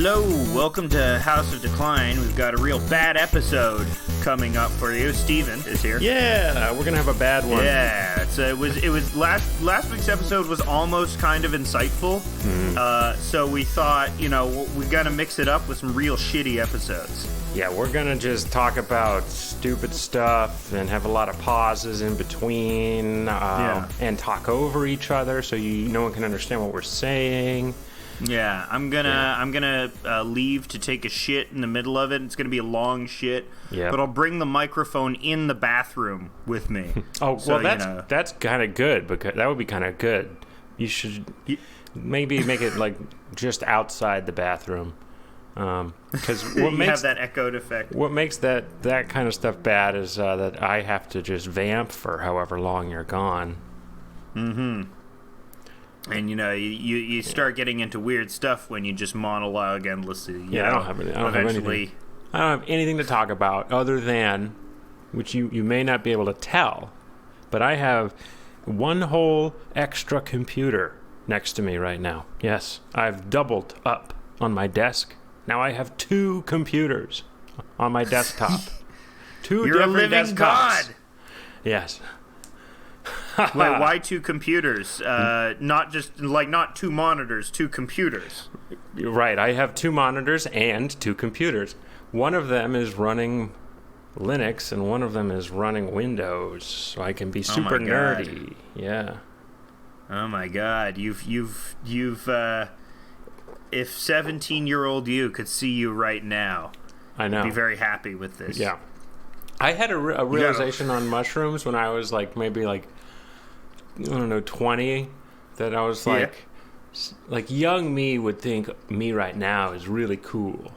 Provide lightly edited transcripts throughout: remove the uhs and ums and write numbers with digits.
Hello, welcome to House of Decline. We've got a real bad episode coming up for you. Steven is here. Yeah, we're gonna have a bad one. Yeah, it was last week's episode was almost kind of insightful. So we thought, we gotta mix it up with some real shitty episodes. Yeah, we're gonna just talk about stupid stuff and have a lot of pauses in between, and talk over each other so no one can understand what we're saying. Yeah, I'm gonna leave to take a shit in the middle of it. It's gonna be a long shit, but I'll bring the microphone in the bathroom with me. That's kind of good, because that would be kind of good. You should maybe make it like just outside the bathroom, because what makes have that echoed effect. What makes that kind of stuff bad is that I have to just vamp for however long you're gone. Mm-hmm. And you start getting into weird stuff when you just monologue endlessly. I don't have anything to talk about other than, which you may not be able to tell, but I have one whole extra computer next to me right now. Yes, I've doubled up on my desk. Now I have 2 computers on my desktop. You're different a living desktops. God. Yes. Wait, why 2 computers? Not 2 monitors, 2 computers. Right, I have 2 monitors and 2 computers. One of them is running Linux and one of them is running Windows, so I can be super nerdy. Yeah. Oh my God, you've if 17-year-old you could see you right now, I know. I'd be very happy with this. Yeah. I had a realization on mushrooms when I was maybe 20, that I was like young me would think me right now is really cool.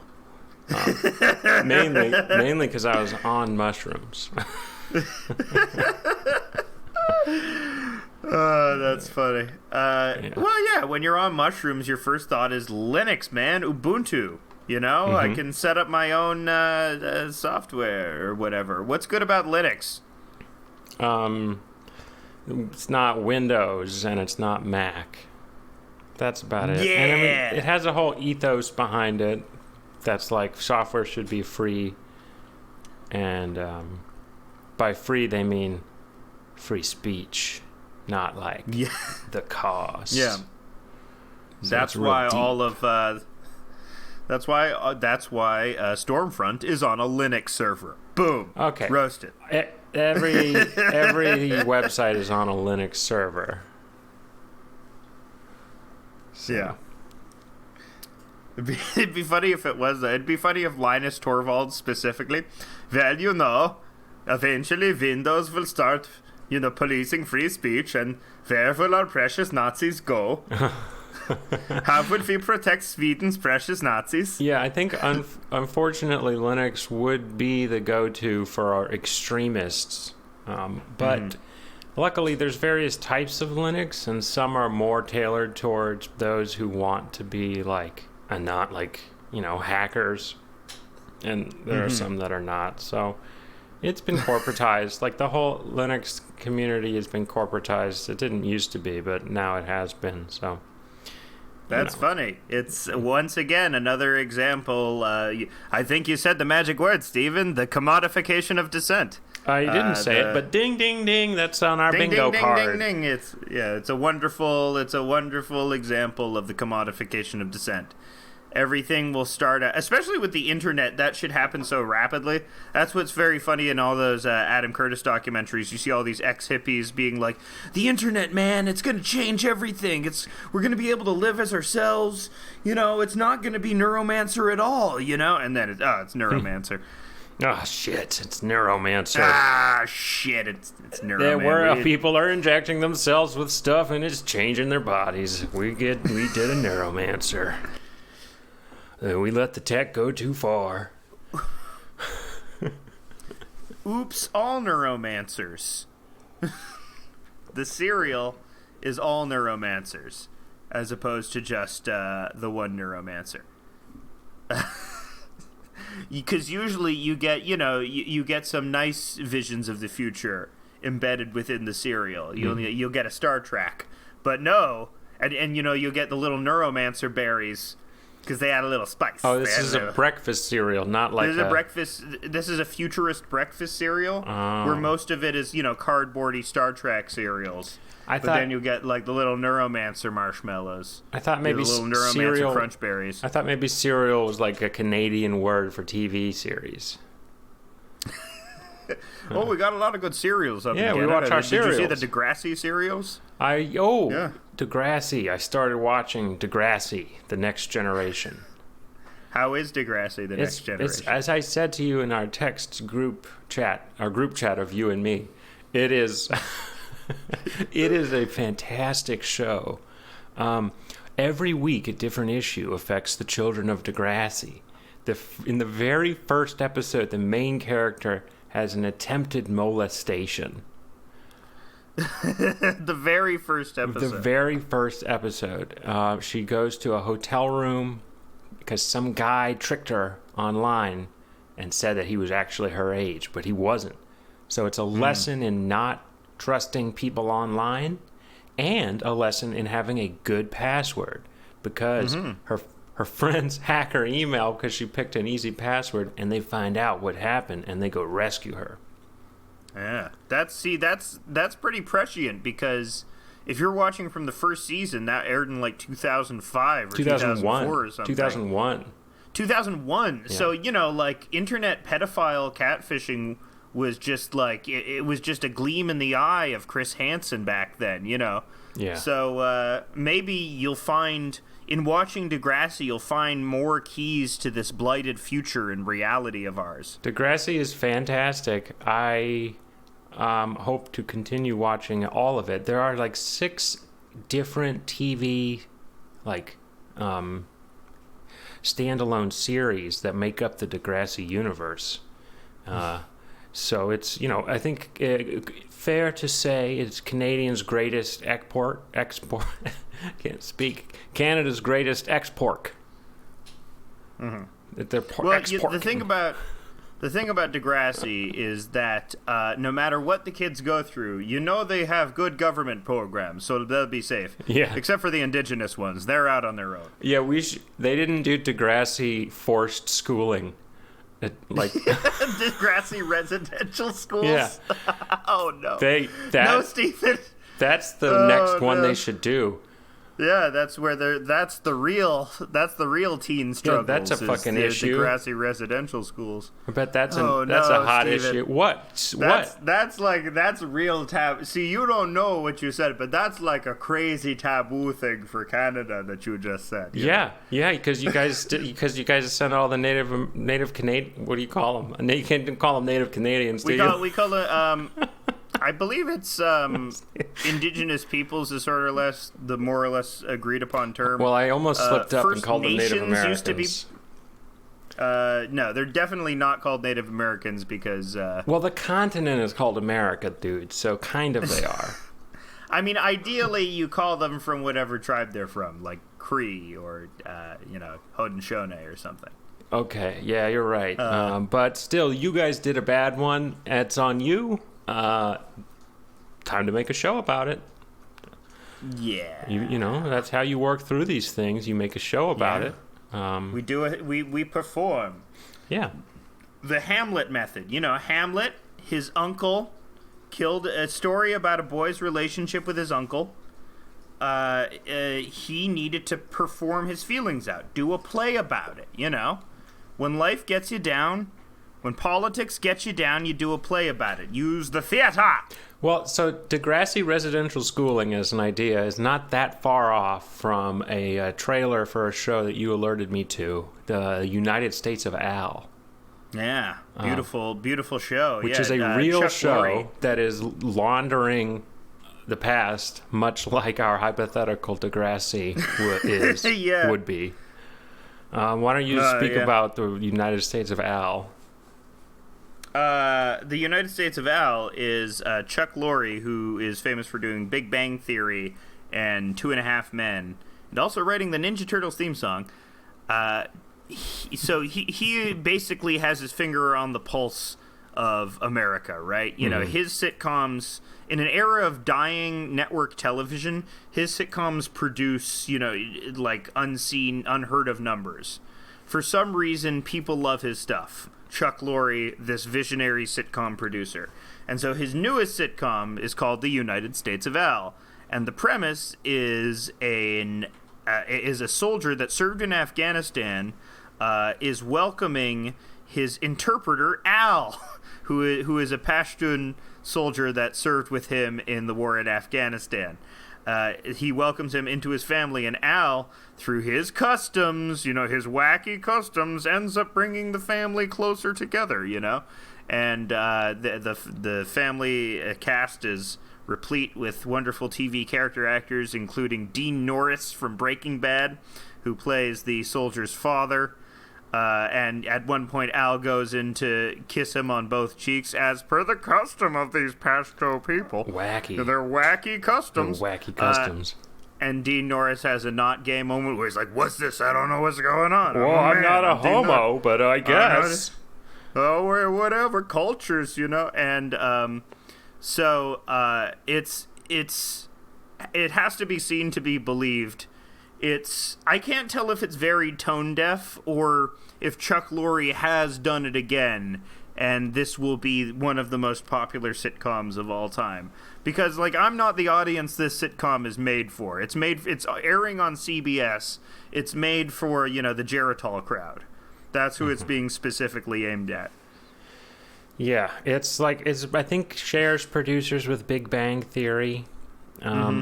Mainly because I was on mushrooms. Oh, that's funny. Well, yeah, when you're on mushrooms, your first thought is Linux, man, Ubuntu. I can set up my own software or whatever. What's good about Linux? It's not Windows and it's not Mac. That's about it. Yeah. And I mean, it has a whole ethos behind it that's like software should be free. And by free, they mean free speech, not the cost. Yeah. So that's why all of... That's why Stormfront is on a Linux server. Boom. Okay. Roasted. Every website is on a Linux server. So. Yeah. It'd be funny if it was. It'd be funny if Linus Torvalds specifically. Well, eventually Windows will start, policing free speech, and where will our precious Nazis go? How would we protect Sweden's precious Nazis? Yeah, I think unfortunately Linux would be the go-to for our extremists. But luckily there's various types of Linux, and some are more tailored towards those who want to be not hackers. And there are some that are not. So it's been corporatized. The whole Linux community has been corporatized. It didn't used to be, but now it has been, so... That's funny. It's, once again, another example. I think you said the magic word, Stephen. The commodification of dissent. You didn't say it, but ding, ding, ding. That's on our bingo card. Ding, ding, ding. It's a wonderful example of the commodification of dissent. Everything will start, especially with the internet, that should happen so rapidly. That's what's very funny in all those Adam Curtis documentaries. You see all these ex-hippies being like, the internet, man, it's going to change everything. We're going to be able to live as ourselves. It's not going to be Neuromancer at all, And then it's Neuromancer. Oh, shit, it's Neuromancer. Ah, shit, it's Neuromancer. Where people are injecting themselves with stuff and it's changing their bodies. We did a Neuromancer. We let the tech go too far. Oops, all Neuromancers. The cereal is all Neuromancers, as opposed to just the one Neuromancer. Because usually you get, you get some nice visions of the future embedded within the cereal. You'll get a Star Trek, but no, and you'll get the little Neuromancer berries. because they add a little spice. Oh, this is a breakfast cereal, not like This is a futurist breakfast cereal where most of it is, cardboardy Star Trek cereals. But then you get like the little Neuromancer marshmallows. I thought maybe the little Neuromancer cereal, Crunch Berries. I thought maybe cereal was like a Canadian word for TV series. Oh, we got a lot of good cereals up in Canada. We watch our cereals. Did you see the Degrassi cereals? Degrassi. I started watching Degrassi, The Next Generation. How is Degrassi, The Next Generation? It's, as I said to you in our our group chat of you and me, it is it is a fantastic show. Every week a different issue affects the children of Degrassi. In the very first episode, the main character has an attempted molestation. The very first episode. She goes to a hotel room because some guy tricked her online and said that he was actually her age, but he wasn't. So it's a lesson in not trusting people online and a lesson in having a good password, because her friends hack her email because she picked an easy password, and they find out what happened and they go rescue her. Yeah, that's pretty prescient, because if you're watching from the first season, that aired in like 2005 or 2004 or something. 2001. 2001. Yeah. So, like internet pedophile catfishing was just like, it was just a gleam in the eye of Chris Hansen back then, Yeah. So maybe you'll find, in watching Degrassi, you'll find more keys to this blighted future and reality of ours. Degrassi is fantastic. I hope to continue watching all of it. There are like 6 different TV, standalone series that make up the Degrassi universe. So it's, I think fair to say it's Canadians' greatest export. Can't speak. Canada's greatest export. Mm-hmm. Export. The thing about Degrassi is that no matter what the kids go through, they have good government programs, so they'll be safe. Yeah. Except for the indigenous ones. They're out on their own. Yeah, they didn't do Degrassi forced schooling. Degrassi residential schools? Yeah. Oh, no. No, Stephen. That's the next one they should do. Yeah, that's the real teen struggle. Yeah, that's a fucking issue. Degrassi residential schools. I bet that's a hot Steven. issue. What? That's real taboo. See, you don't know what you said, but that's like a crazy taboo thing for Canada that you just said. Yeah, because you guys sent all the native Canadian. What do you call them? You can't call them Native Canadians. We call it. I believe it's indigenous peoples is sort of the more or less agreed upon term. Well, I almost slipped up and called them Native Americans. Used to be, no, they're definitely not called Native Americans because... well, the continent is called America, dude, so kind of they are. I mean, ideally, you call them from whatever tribe they're from, like Cree or, Haudenosaunee or something. Okay, yeah, you're right. But still, you guys did a bad one. It's on you. Time to make a show about it. Yeah. That's how you work through these things. You make a show about it. We do it. We perform. Yeah. The Hamlet method. Hamlet, his uncle, killed a story about a boy's relationship with his uncle. He needed to perform his feelings out. Do a play about it, When life gets you down, when politics gets you down, you do a play about it. Use the theater. Well, so Degrassi residential schooling as an idea is not that far off from a trailer for a show that you alerted me to, the United States of Al. Yeah, beautiful show. Which is a real Chuck show Lorre. That is laundering the past, much like our hypothetical Degrassi would be. Why don't you speak about the United States of Al? The United States of Al is Chuck Lorre, who is famous for doing Big Bang Theory and 2.5 Men, and also writing the Ninja Turtles theme song. He basically has his finger on the pulse of America, right? You know, his sitcoms, in an era of dying network television, his sitcoms produce, you know, like unseen, unheard of numbers. For some reason, people love his stuff. Chuck Lorre, this visionary sitcom producer. And so his newest sitcom is called The United States of Al. And the premise is a soldier that served in Afghanistan is welcoming his interpreter, Al, who is a Pashtun soldier that served with him in the war in Afghanistan. He welcomes him into his family, and Al, through his customs, you know, his wacky customs, ends up bringing the family closer together, you know? And the family cast is replete with wonderful TV character actors, including Dean Norris from Breaking Bad, who plays the soldier's father. And at one point, Al goes in to kiss him on both cheeks, as per the custom of these Pashto people. Wacky. They're wacky customs. They're wacky customs. And Dean Norris has a not gay moment where he's like, "What's this? I don't know what's going on." Well, I'm not a homo, but I guess. Oh, whatever. Cultures, you know. And so it has to be seen to be believed. I can't tell if it's very tone deaf or if Chuck Lorre has done it again, and this will be one of the most popular sitcoms of all time. Because, like, I'm not the audience this sitcom is made for. It's airing on CBS. It's made for, you know, the Geritol crowd. That's who it's being specifically aimed at. Yeah, I think shares producers with Big Bang Theory.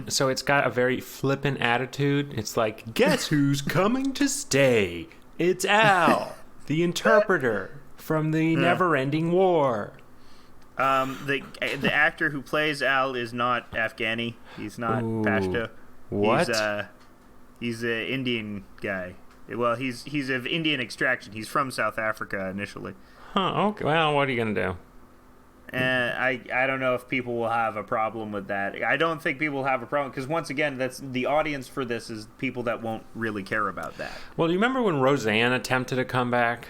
So it's got a very flippant attitude. It's like, guess who's coming to stay? It's Al, the interpreter from the never-ending war. The actor who plays Al is not Afghani. He's not Pashto. What? He's an Indian guy. Well, he's of Indian extraction. He's from South Africa initially. Huh, okay. Well, what are you going to do? I don't know if people will have a problem with that. I don't think people will have a problem because, once again, that's the audience for this is people that won't really care about that. Well, do you remember when Roseanne attempted to come back?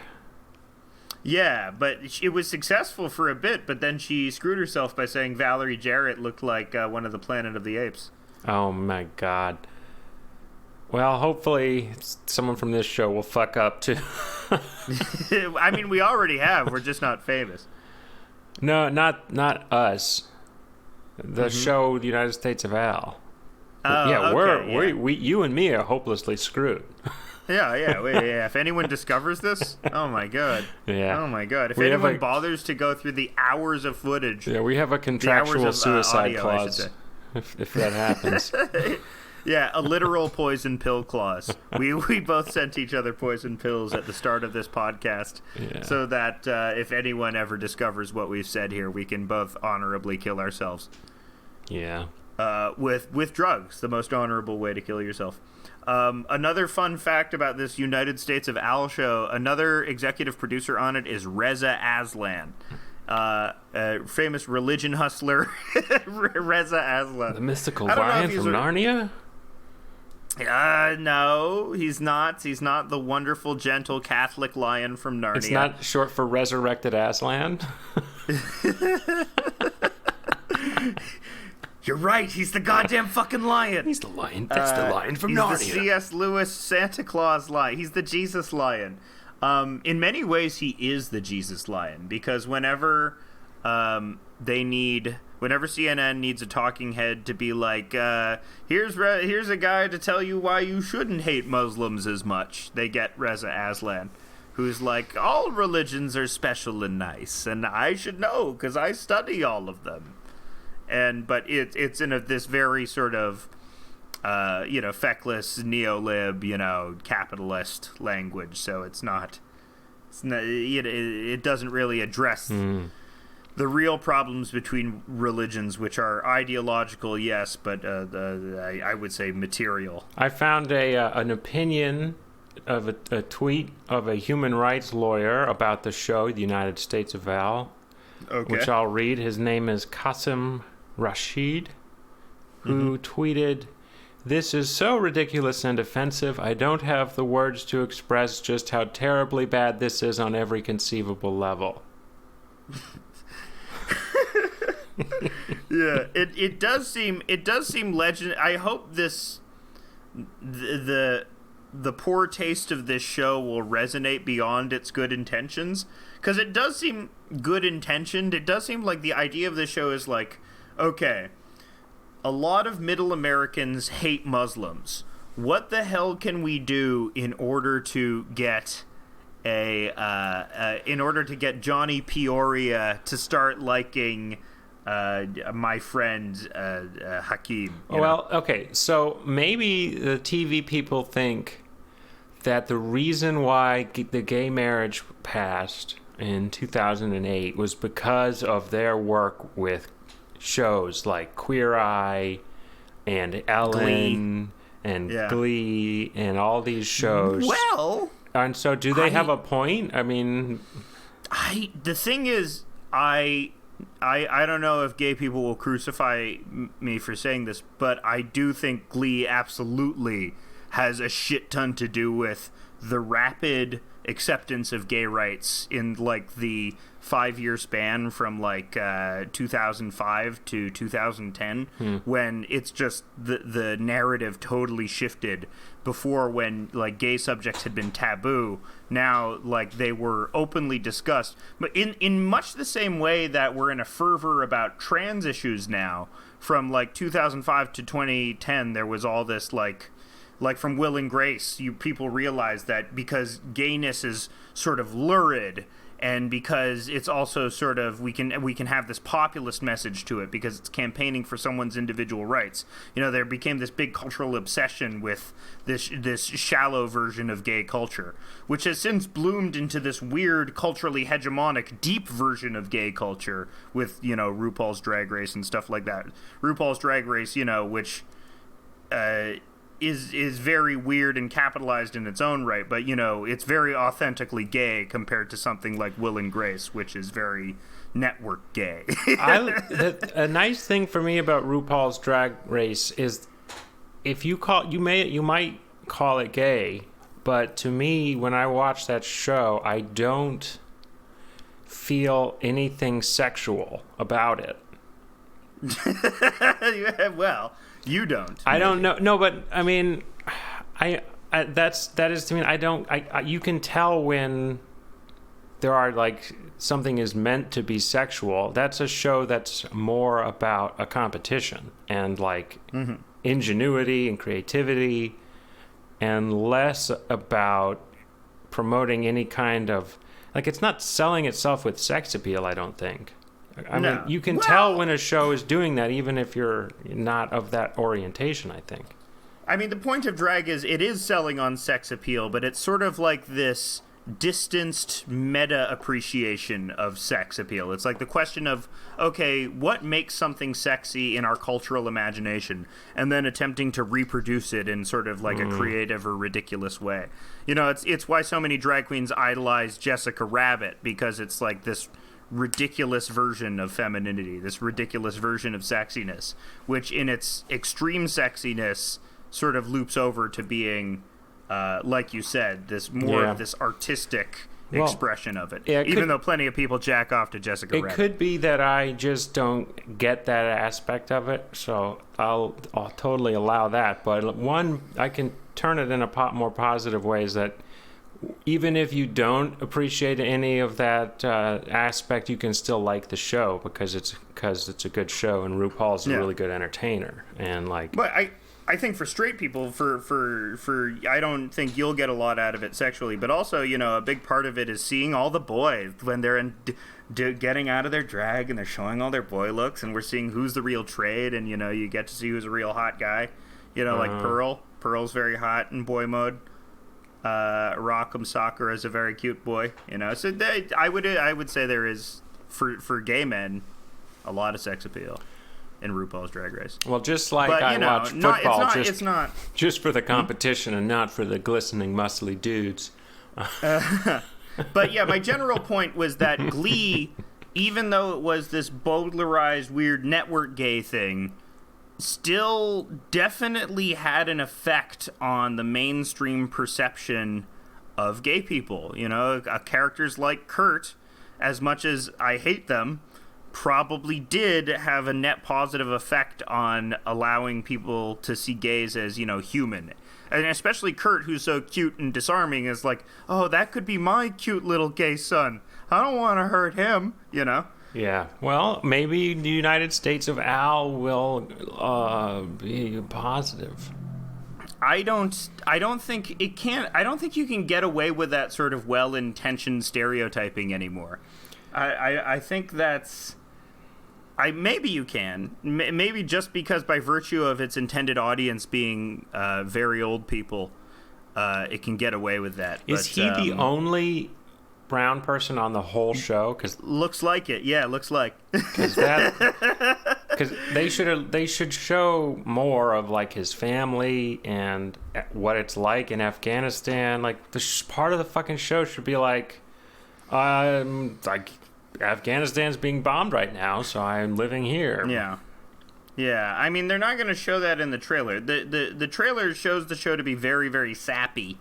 Yeah, but it was successful for a bit, but then she screwed herself by saying Valerie Jarrett looked like one of the Planet of the Apes. Oh, my God. Well, hopefully someone from this show will fuck up, too. I mean, we already have. We're just not famous. No, not us. The show, The United States of Al. You and me are hopelessly screwed. Yeah. If anyone discovers this, oh my god. Yeah. Oh my god. If anyone bothers to go through the hours of footage. Yeah, we have a contractual suicide clause if that happens. Yeah, a literal poison pill clause. We both sent each other poison pills at the start of this podcast, so that if anyone ever discovers what we've said here, we can both honorably kill ourselves. Yeah. With drugs, the most honorable way to kill yourself. Another fun fact about this United States of Al show, another executive producer on it is Reza Aslan. A famous religion hustler, Reza Aslan. The mystical lion from Narnia? No, he's not. He's not the wonderful, gentle Catholic lion from Narnia. It's not short for Resurrected Aslan? You're right. He's the goddamn fucking lion. He's the lion. That's the lion from Narnia. He's the C.S. Lewis Santa Claus lion. He's the Jesus lion. In many ways, he is the Jesus lion because whenever whenever CNN needs a talking head to be like, here's a guy to tell you why you shouldn't hate Muslims as much, they get Reza Aslan, who's like, all religions are special and nice, and I should know because I study all of them. But it's in this very sort of feckless neolib, capitalist language. So it doesn't really address the real problems between religions, which are ideological, yes, but I would say material. I found an opinion of a tweet of a human rights lawyer about the show, The United States of Al, which I'll read. His name is Qasim Rashid, who tweeted, "This is so ridiculous and offensive, I don't have the words to express just how terribly bad this is on every conceivable level." Yeah, it does seem legend. I hope the poor taste of this show will resonate beyond its good intentions, because it does seem good intentioned. It does seem like the idea of this show is like, okay, a lot of middle Americans hate Muslims. What the hell can we do in order to get Johnny Peoria to start liking my friend Hakeem? Well, okay, so maybe the TV people think that the reason why the gay marriage passed in 2008 was because of their work with shows like Queer Eye and Ellen and Glee and all these shows. Well, and so do they have a point? I mean, the thing is, I don't know if gay people will crucify me for saying this, but I do think Glee absolutely has a shit ton to do with the rapid acceptance of gay rights in like the 5-year span from like 2005 to 2010, when it's just the narrative totally shifted. Before, when like gay subjects had been taboo, now like they were openly discussed, but in much the same way that we're in a fervor about trans issues now. From like 2005 to 2010, there was all this like from Will and Grace, people realize that because gayness is sort of lurid, and because it's also sort of we can have this populist message to it because it's campaigning for someone's individual rights. There became this big cultural obsession with this shallow version of gay culture, which has since bloomed into this weird culturally hegemonic deep version of gay culture with RuPaul's Drag Race and stuff like that. RuPaul's Drag Race, which is very weird and capitalized in its own right, but it's very authentically gay compared to something like Will and Grace, which is very network gay. A nice thing for me about RuPaul's Drag Race is, if you might call it gay, but to me, when I watch that show, I don't feel anything sexual about it. Well, you don't. I don't know. No, but I mean, that is to me. You can tell when there are like something is meant to be sexual. That's a show that's more about a competition and like ingenuity and creativity, and less about promoting any kind of like, it's not selling itself with sex appeal, I don't think. I mean, you can tell when a show is doing that, even if you're not of that orientation, I think. I mean, the point of drag is it is selling on sex appeal, but it's sort of like this distanced meta appreciation of sex appeal. It's like the question of, okay, what makes something sexy in our cultural imagination, and then attempting to reproduce it in sort of like a creative or ridiculous way. It's why so many drag queens idolize Jessica Rabbit, because it's like this ridiculous version of femininity, this ridiculous version of sexiness, which in its extreme sexiness sort of loops over to being, like you said, this more of this artistic expression of it. Yeah, even though plenty of people jack off to Jessica Rabbit. It could be that I just don't get that aspect of it, so I'll totally allow that. But one, I can turn it in a more positive ways, that even if you don't appreciate any of that aspect, you can still like the show because it's a good show, and RuPaul's a really good entertainer. And like, but I think for straight people, for I don't think you'll get a lot out of it sexually, but also a big part of it is seeing all the boys when they're getting out of their drag and they're showing all their boy looks, and we're seeing who's the real trade, and you get to see who's a real hot guy. Like Pearl's very hot in boy mode. Rock'em Sakura is a very cute boy, So I would say there is for gay men a lot of sex appeal in RuPaul's Drag Race. Well, just like I watch football, just for the competition and not for the glistening, muscly dudes. But yeah, my general point was that Glee, even though it was this bowdlerized, weird network gay thing, still definitely had an effect on the mainstream perception of gay people. Characters like Kurt, as much as I hate them, probably did have a net positive effect on allowing people to see gays as, human. And especially Kurt, who's so cute and disarming, is like, oh, that could be my cute little gay son. I don't want to hurt him, Yeah. Well, maybe the United States of Al will be positive. I don't think it can. I don't think you can get away with that sort of well-intentioned stereotyping anymore. I think that's. Maybe you can. Maybe just because by virtue of its intended audience being very old people, it can get away with that. Is he the only brown person on the whole show? Cause looks like it. Yeah, looks like. Because they should show more of like his family and what it's like in Afghanistan. Like part of the fucking show should be like Afghanistan's being bombed right now, so I'm living here. Yeah. I mean, they're not going to show that in the trailer. The trailer shows the show to be very, very sappy.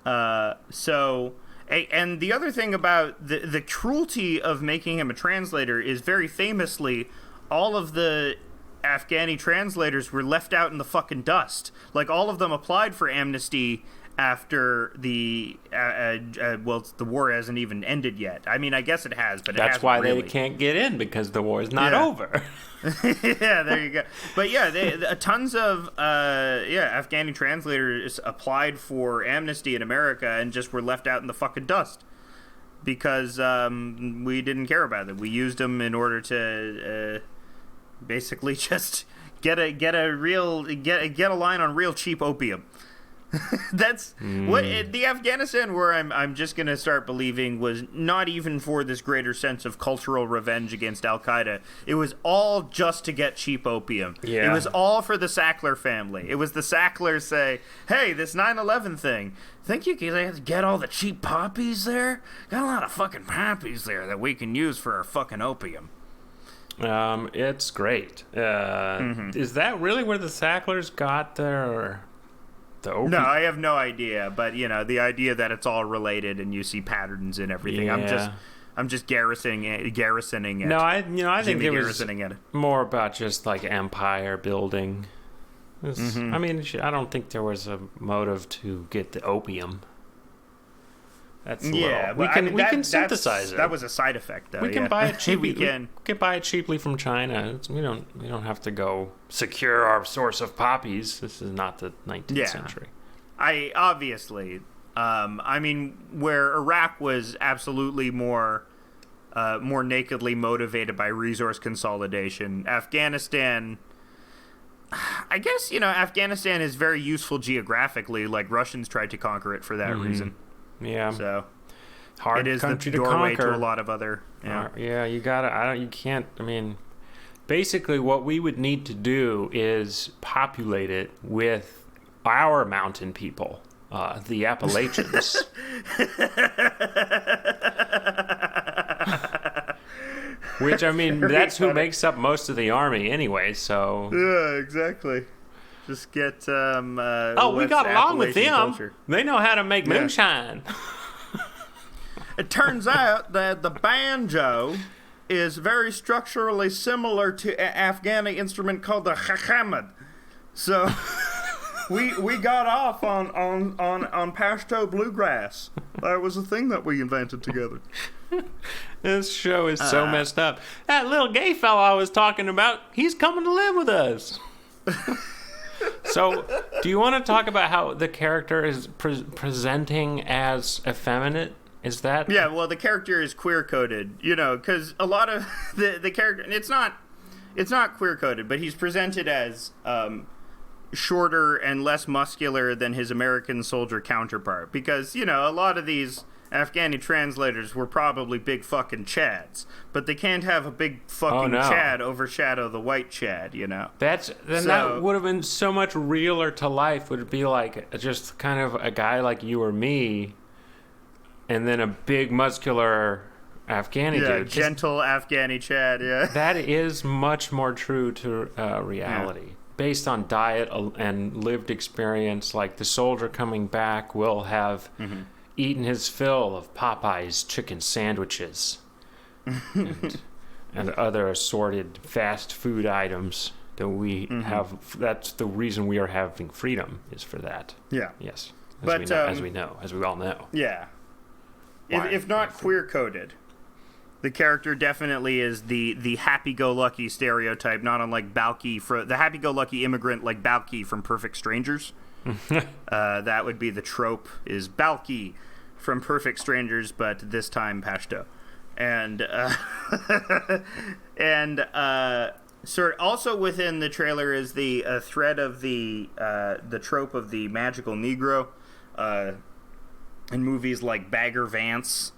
And the other thing about the cruelty of making him a translator is very famously, all of the Afghani translators were left out in the fucking dust. Like, all of them applied for amnesty after the war hasn't even ended yet. I mean, I guess it has, but that's why really. They can't get in, because the war is not over. Yeah, there you go. But yeah, tons of Afghani translators applied for amnesty in America and just were left out in the fucking dust because we didn't care about them. We used them in order to basically just get a line on real cheap opium. That's what the Afghanistan war I'm just going to start believing was not even for this greater sense of cultural revenge against Al-Qaeda. It was all just to get cheap opium. Yeah. It was all for the Sackler family. It was the Sacklers say, hey, this 9/11 thing, think you can get all the cheap poppies there? Got a lot of fucking poppies there that we can use for our fucking opium. It's great. Is that really where the Sacklers got their... No, I have no idea, but the idea that it's all related and you see patterns in everything. Yeah. I'm just garrisoning it. No, I think it was it. more about just like empire building. I mean, I don't think there was a motive to get the opium. That's we can synthesize it. That was a side effect, though. We can buy it cheaply. We can buy it cheaply from China. We don't have to go secure our source of poppies. This is not the 19th century. I mean, where Iraq was absolutely more nakedly motivated by resource consolidation, Afghanistan. I guess Afghanistan is very useful geographically. Like Russians tried to conquer it for that reason. Yeah. So hard it is country the doorway to a lot of other. You gotta. You can't. I mean, basically, what we would need to do is populate it with our mountain people, the Appalachians. Which I mean, that's who makes up most of the army anyway. So yeah, exactly. Just get we got along with them. Culture. They know how to make moonshine. It turns out that the banjo is very structurally similar to an Afghani instrument called the khakamad. So we got off on Pashto bluegrass. That was a thing that we invented together. This show is so messed up. That little gay fella I was talking about, he's coming to live with us. So, do you want to talk about how the character is presenting as effeminate? Is that... Yeah, well, the character is queer-coded, because a lot of the character... It's not queer-coded, but he's presented as shorter and less muscular than his American soldier counterpart. Because, a lot of these Afghani translators were probably big fucking Chads, but they can't have a big fucking Chad overshadow the white Chad, That would have been so much realer to life. Would be like just kind of a guy like you or me, and then a big muscular Afghani dude. Gentle Afghani Chad. Yeah, that is much more true to reality. Based on diet and lived experience, like the soldier coming back will have eaten his fill of Popeye's chicken sandwiches and other assorted fast food items that we have. That's the reason we are having freedom, is for that. Yeah. Yes. As we all know. Yeah. If not queer-coded, the character definitely is the happy-go-lucky stereotype, not unlike Balky, the happy-go-lucky immigrant like Balky from Perfect Strangers. That would be the trope, is Balky from Perfect Strangers, but this time Pashto. And also within the trailer is the thread of the trope of the magical Negro in movies like Bagger Vance,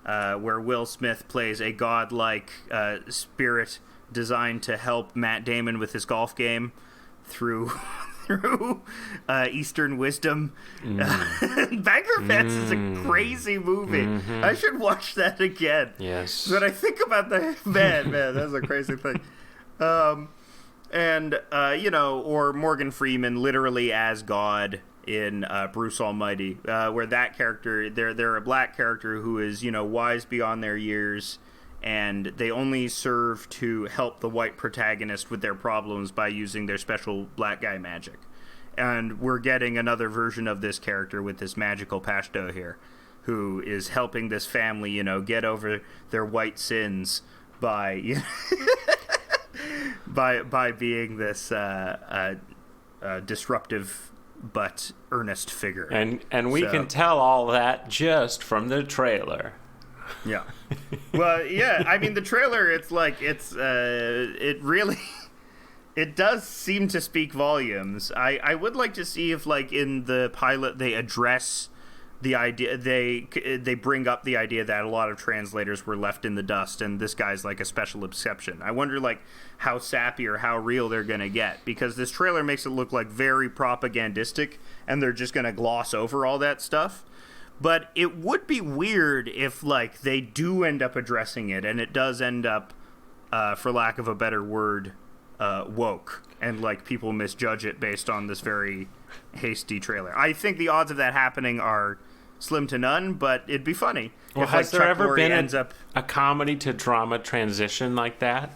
where Will Smith plays a godlike spirit designed to help Matt Damon with his golf game through Eastern wisdom. Bagger Vance is a crazy movie. I should watch that again. Yes. But I think about that, man, that's a crazy thing. Or Morgan Freeman literally as God in Bruce Almighty, where that character, they're a black character who is, wise beyond their years, and they only serve to help the white protagonist with their problems by using their special black guy magic. And we're getting another version of this character with this magical Pashto here, who is helping this family, get over their white sins by by being this disruptive but earnest figure. And we can tell all that just from the trailer. Yeah. Well, yeah, I mean, the trailer, it really, it does seem to speak volumes. I would like to see if, in the pilot, they address the idea, they bring up the idea that a lot of translators were left in the dust, and this guy's a special exception. I wonder, how sappy or how real they're going to get, because this trailer makes it look very propagandistic, and they're just going to gloss over all that stuff. But it would be weird if, they do end up addressing it, and it does end up, for lack of a better word, woke, and, people misjudge it based on this very hasty trailer. I think the odds of that happening are slim to none, but it'd be funny. Well, if, has there Chuck ever Lorre been a comedy to drama transition like that?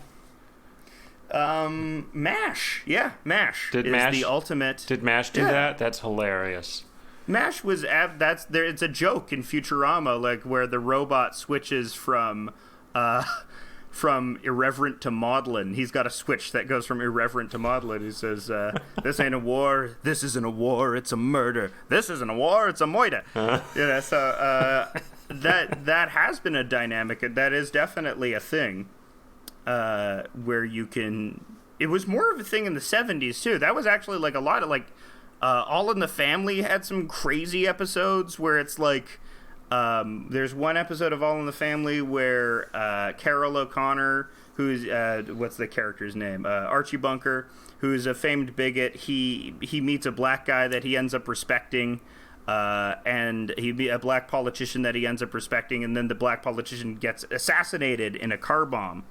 MASH. Yeah, MASH is the ultimate. Did MASH do that? That's hilarious. MASH was it's a joke in Futurama, where the robot switches from irreverent to maudlin. He's got a switch that goes from irreverent to maudlin. He says, "This ain't a war. This isn't a war. It's a murder. This isn't a war. It's a moida." So that has been a dynamic. That is definitely a thing. Where you can... It was more of a thing in the 70s, too. That was actually, a lot of, All in the Family had some crazy episodes where it's, there's one episode of All in the Family where Carol O'Connor, who's... what's the character's name? Archie Bunker, who's a famed bigot. He meets a black guy that he ends up respecting, and he'd be a black politician that he ends up respecting, and then the black politician gets assassinated in a car bomb.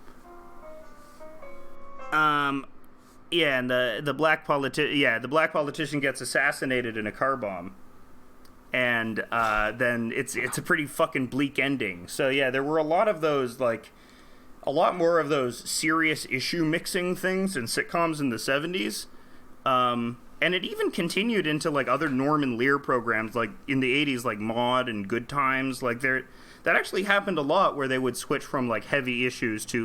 And the black politician gets assassinated in a car bomb, and then it's a pretty fucking bleak ending. So yeah, there were a lot of those, a lot more of those serious issue mixing things in sitcoms in the 70s, and it even continued into other Norman Lear programs in the 80s, Maude and Good Times. That actually happened a lot, where they would switch from heavy issues to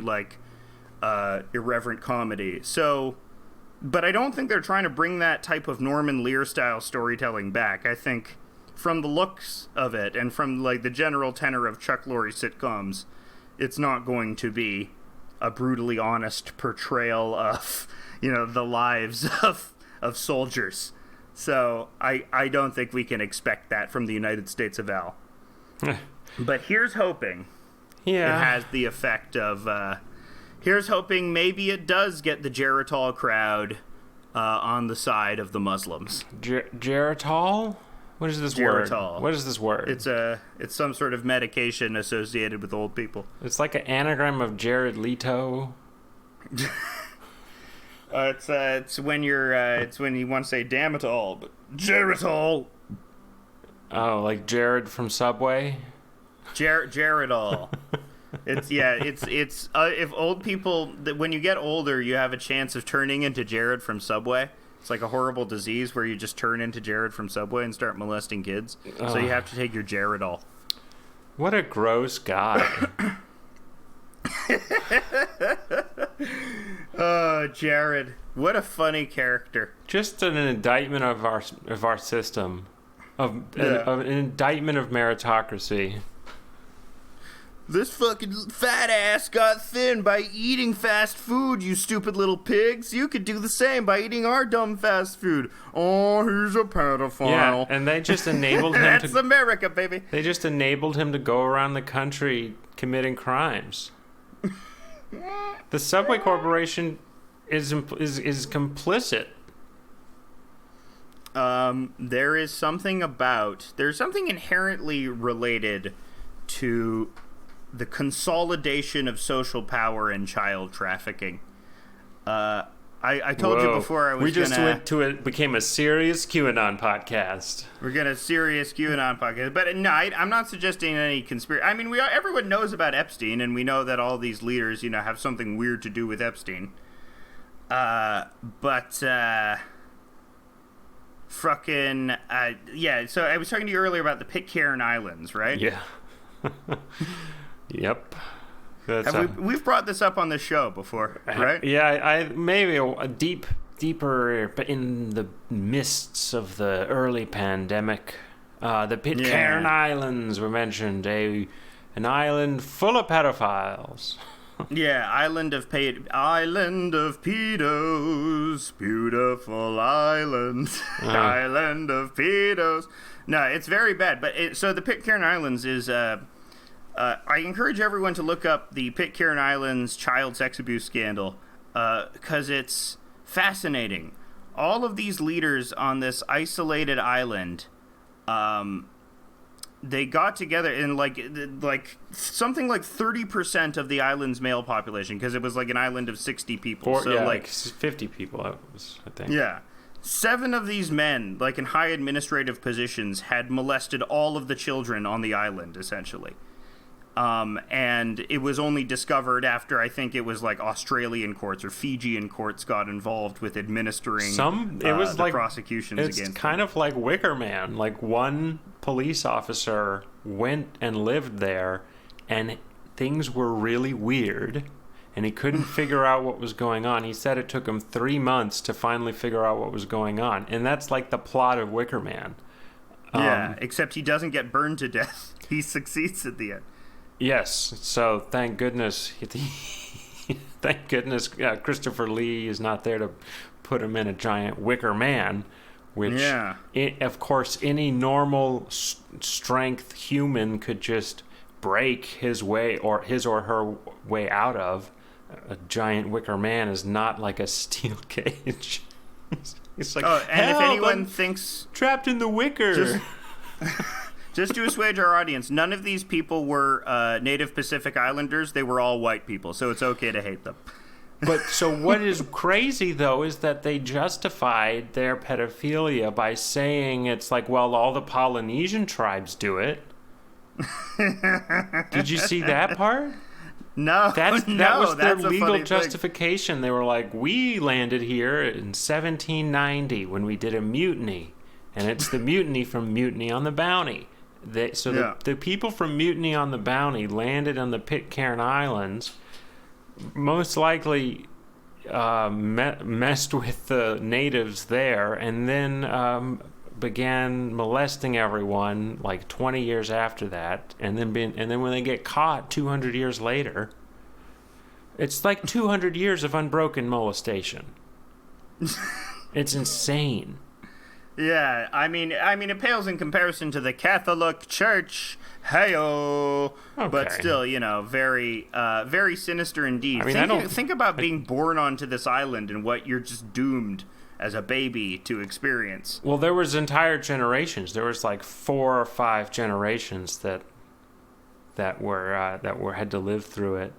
irreverent comedy. So, but I don't think they're trying to bring that type of Norman Lear style storytelling back. I think from the looks of it and from the general tenor of Chuck Lorre sitcoms, it's not going to be a brutally honest portrayal of the lives of soldiers. So I don't think we can expect that from the United States of Al. But here's hoping. Yeah, it has the effect of here's hoping maybe it does get the Geritol crowd on the side of the Muslims. Geritol? What is this Geritol. word? What is this word? It's some sort of medication associated with old people. It's like an anagram of Jared Leto. It's when you want to say Damitol, but Geritol. Oh, like Jared from Subway? Geritol. It's if old people, when you get older, you have a chance of turning into Jared from Subway. It's like a horrible disease where you just turn into Jared from Subway and start molesting kids. So you have to take your Jaredol. What a gross guy. Oh, Jared. What a funny character. Just an indictment of our system. Of an indictment of meritocracy. This fucking fat ass got thin by eating fast food, you stupid little pigs. You could do the same by eating our dumb fast food. Oh, he's a pedophile. Yeah, and they just enabled him That's America, baby. They just enabled him to go around the country committing crimes. The Subway Corporation is complicit. There's something inherently related to the consolidation of social power and child trafficking. I told you before I was became a serious QAnon podcast. We're gonna serious QAnon podcast, but no, I'm not suggesting any conspiracy. I mean, everyone knows about Epstein, and we know that all these leaders, have something weird to do with Epstein. So I was talking to you earlier about the Pitcairn Islands, right? Yeah. Yep. We've brought this up on the show before, right? Yeah, I maybe a deeper in the mists of the early pandemic. The Pitcairn Islands were mentioned, an island full of pedophiles. Yeah, Island of pedos, beautiful island, Island of pedos. No, it's very bad. But so the Pitcairn Islands is. I encourage everyone to look up the Pitcairn Islands child sex abuse scandal, because it's fascinating. All of these leaders on this isolated island, they got together in like something like 30% of the island's male population, because it was like an island of 60 people. Like 50 people, I think. Yeah. 7 of these men, like in high administrative positions, had molested all of the children on the island, essentially. And it was only discovered after, I think it was like Australian courts or Fijian courts got involved with administering the prosecutions against them. It's kind of like Wicker Man. Like, one police officer went and lived there, and things were really weird, and he couldn't figure out what was going on. He said it took him 3 months to finally figure out what was going on, and that's like the plot of Wicker Man. Except he doesn't get burned to death. He succeeds at the end. Yes, so thank goodness Christopher Lee is not there to put him in a giant wicker man, which, of course, any normal strength human could just break his or her way out of. A giant wicker man is not like a steel cage. It's like, and if anyone thinks trapped in the wicker. Just to assuage our audience, none of these people were Native Pacific Islanders. They were all white people, so it's okay to hate them. But so what is crazy, though, is that they justified their pedophilia by saying it's like, well, all the Polynesian tribes do it. Did you see that part? No, that was their legal justification. They were like, we landed here in 1790 when we did a mutiny, and it's the mutiny from Mutiny on the Bounty. The people from Mutiny on the Bounty landed on the Pitcairn Islands, most likely messed with the natives there, and then began molesting everyone like 20 years after that, and then when they get caught 200 years later, it's like 200 years of unbroken molestation. It's insane. Yeah, I mean, it pales in comparison to the Catholic Church. Hey-o. Okay. But still, very, very sinister indeed. I mean, think about being born onto this island and what you're just doomed as a baby to experience. Well, there was entire generations. There was like 4 or 5 generations that had to live through it.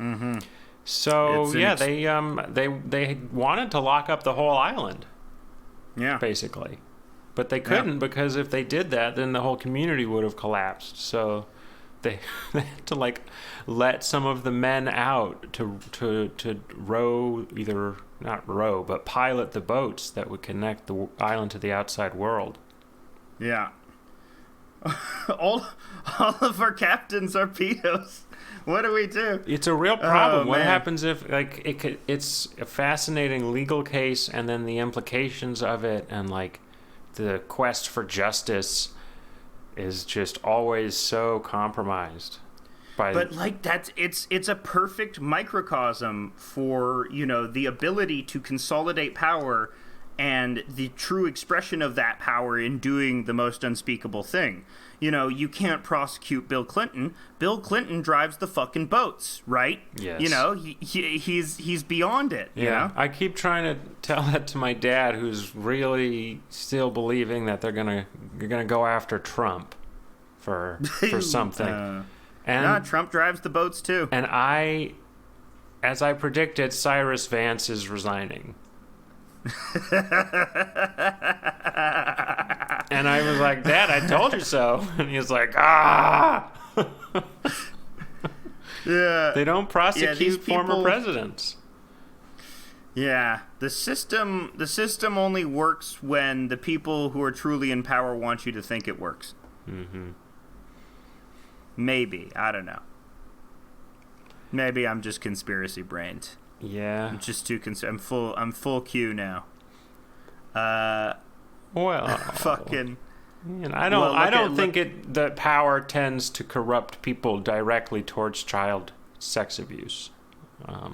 Mm-hmm. So they wanted to lock up the whole island. Yeah. Basically. But they couldn't, because if they did that, then the whole community would have collapsed. So they had to like let some of the men out to row, either not row but pilot the boats that would connect the island to the outside world. Yeah. all of our captains are pedos. What do we do? It's a real problem. Oh, what man. happens if it's a fascinating legal case, and then the implications of it, and like the quest for justice is just always so compromised. But like it's a perfect microcosm for, the ability to consolidate power and the true expression of that power in doing the most unspeakable thing. You can't prosecute Bill Clinton. Bill Clinton drives the fucking boats, right? Yes. He's beyond it. Yeah. I keep trying to tell that to my dad, who's really still believing that you're gonna go after Trump for something. And Trump drives the boats too. And as I predicted, Cyrus Vance is resigning. And I was like, Dad, I told you so. And he was like, ah. Yeah. They don't prosecute people, former presidents. Yeah. The system only works when the people who are truly in power want you to think it works. Mm-hmm. Maybe. I don't know. Maybe I'm just conspiracy brained. Yeah. I'm just too I'm full Q now. Fucking. Man, I don't think that power tends to corrupt people directly towards child sex abuse.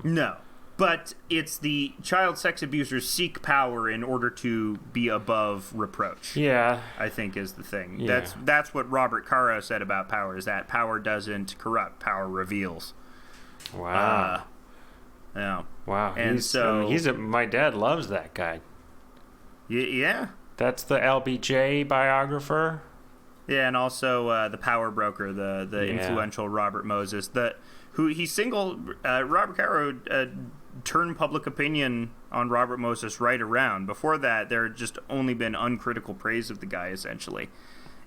No, but it's the child sex abusers seek power in order to be above reproach. Yeah, I think is the thing. Yeah. That's what Robert Caro said about power, is that power doesn't corrupt, power reveals. Wow. Yeah. Wow. And my dad loves that guy. Yeah. That's the LBJ biographer. Yeah, and also the power broker, the influential Robert Moses, Robert Caro turned public opinion on Robert Moses right around. Before that, there had just only been uncritical praise of the guy, essentially,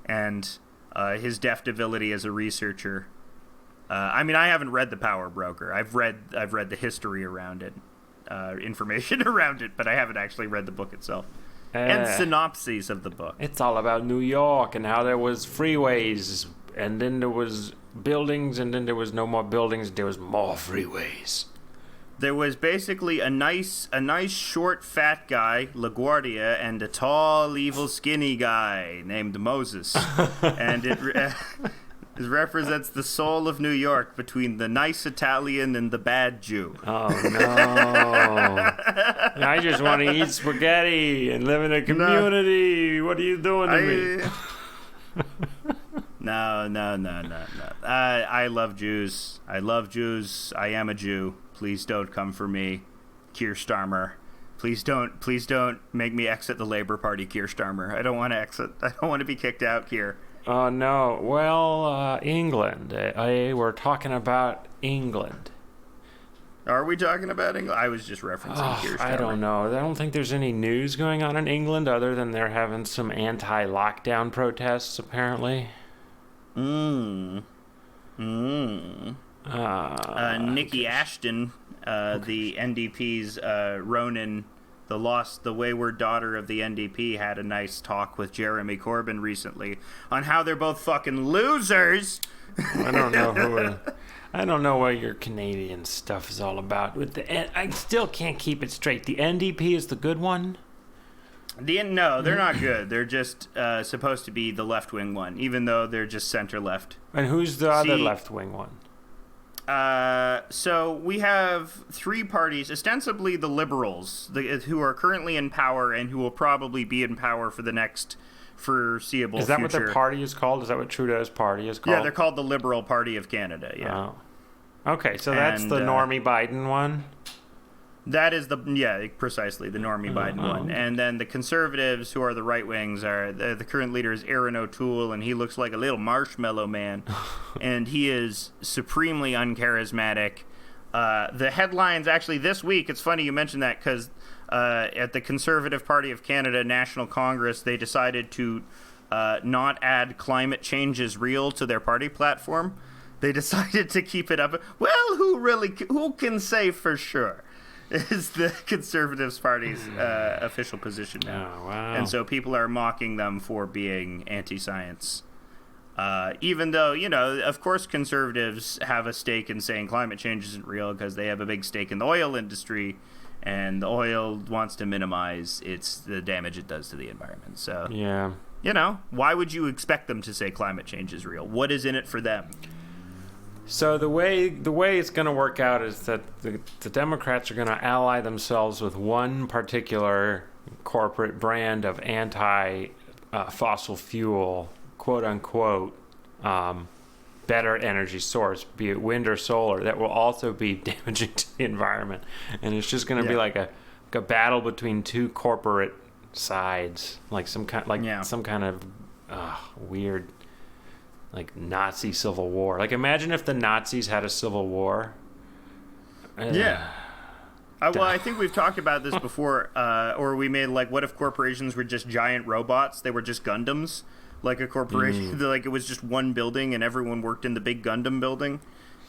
and his deft ability as a researcher. I haven't read the Power Broker. I've read the history around it, information around it, but I haven't actually read the book itself. And synopses of the book. It's all about New York and how there was freeways, and then there was buildings, and then there was no more buildings, there was more freeways. There was basically a nice short fat guy, LaGuardia, and a tall evil skinny guy named Moses. And it represents the soul of New York between the nice Italian and the bad Jew. Oh, no. I just want to eat spaghetti and live in a community. No. What are you doing to me? No. I love Jews. I am a Jew. Please don't come for me, Keir Starmer. Please don't make me exit the Labour Party, Keir Starmer. I don't want to exit. I don't want to be kicked out, Keir. Oh, no. Well, England. We're talking about England. Are we talking about England? I was just referencing Keir Starmer. I don't know. I don't think there's any news going on in England other than they're having some anti-lockdown protests, apparently. Nikki Ashton, the NDP's Ronan, the wayward daughter of the NDP, had a nice talk with Jeremy Corbyn recently on how they're both fucking losers. I don't know what your Canadian stuff is all about. I still can't keep it straight. The NDP is the good one? No, they're not good. They're just supposed to be the left-wing one, even though they're just center-left. And who's the other left-wing one? So we have three parties, ostensibly the Liberals, who are currently in power and who will probably be in power for the next foreseeable future. Is that what their party is called? Is that what Trudeau's party is called? Yeah, they're called the Liberal Party of Canada, yeah. Oh. Okay, so that's the Normie Biden one? That is precisely, the Normie Biden one. And then the Conservatives, who are the right wings, are the current leader is Aaron O'Toole, and he looks like a little marshmallow man, and he is supremely uncharismatic. The headlines actually this week, it's funny you mentioned that, because at the Conservative Party of Canada National Congress, they decided to not add climate change is real to their party platform. They decided to keep it up. Well, who can say for sure? Is the Conservatives Party's official position now. Oh, wow. And so people are mocking them for being anti-science. Even though, of course Conservatives have a stake in saying climate change isn't real because they have a big stake in the oil industry, and the oil wants to minimize the damage it does to the environment. So, yeah. Why would you expect them to say climate change is real? What is in it for them? So the way it's going to work out is that the Democrats are going to ally themselves with one particular corporate brand of anti-fossil fuel, quote unquote, better energy source, be it wind or solar, that will also be damaging to the environment, and it's just going to be like a battle between two corporate sides, like some kind of weird. Like Nazi civil war. Like imagine if the Nazis had a civil war. Yeah. Well, I think we've talked about this before, or we made what if corporations were just giant robots? They were just Gundams. Like a corporation, like it was just one building and everyone worked in the big Gundam building.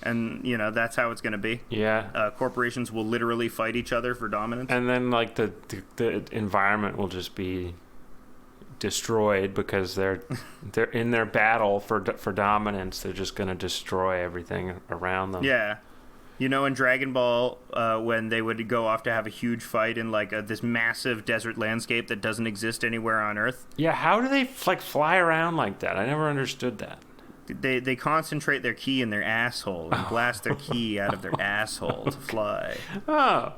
And, that's how it's going to be. Yeah. Corporations will literally fight each other for dominance. And then the environment will just be destroyed because they're in their battle for dominance. They're just going to destroy everything around them. Yeah, in Dragon Ball, when they would go off to have a huge fight in this massive desert landscape that doesn't exist anywhere on Earth. Yeah, how do they fly around like that? I never understood that. They concentrate their ki in their asshole and blast their ki out of their asshole to fly. Oh.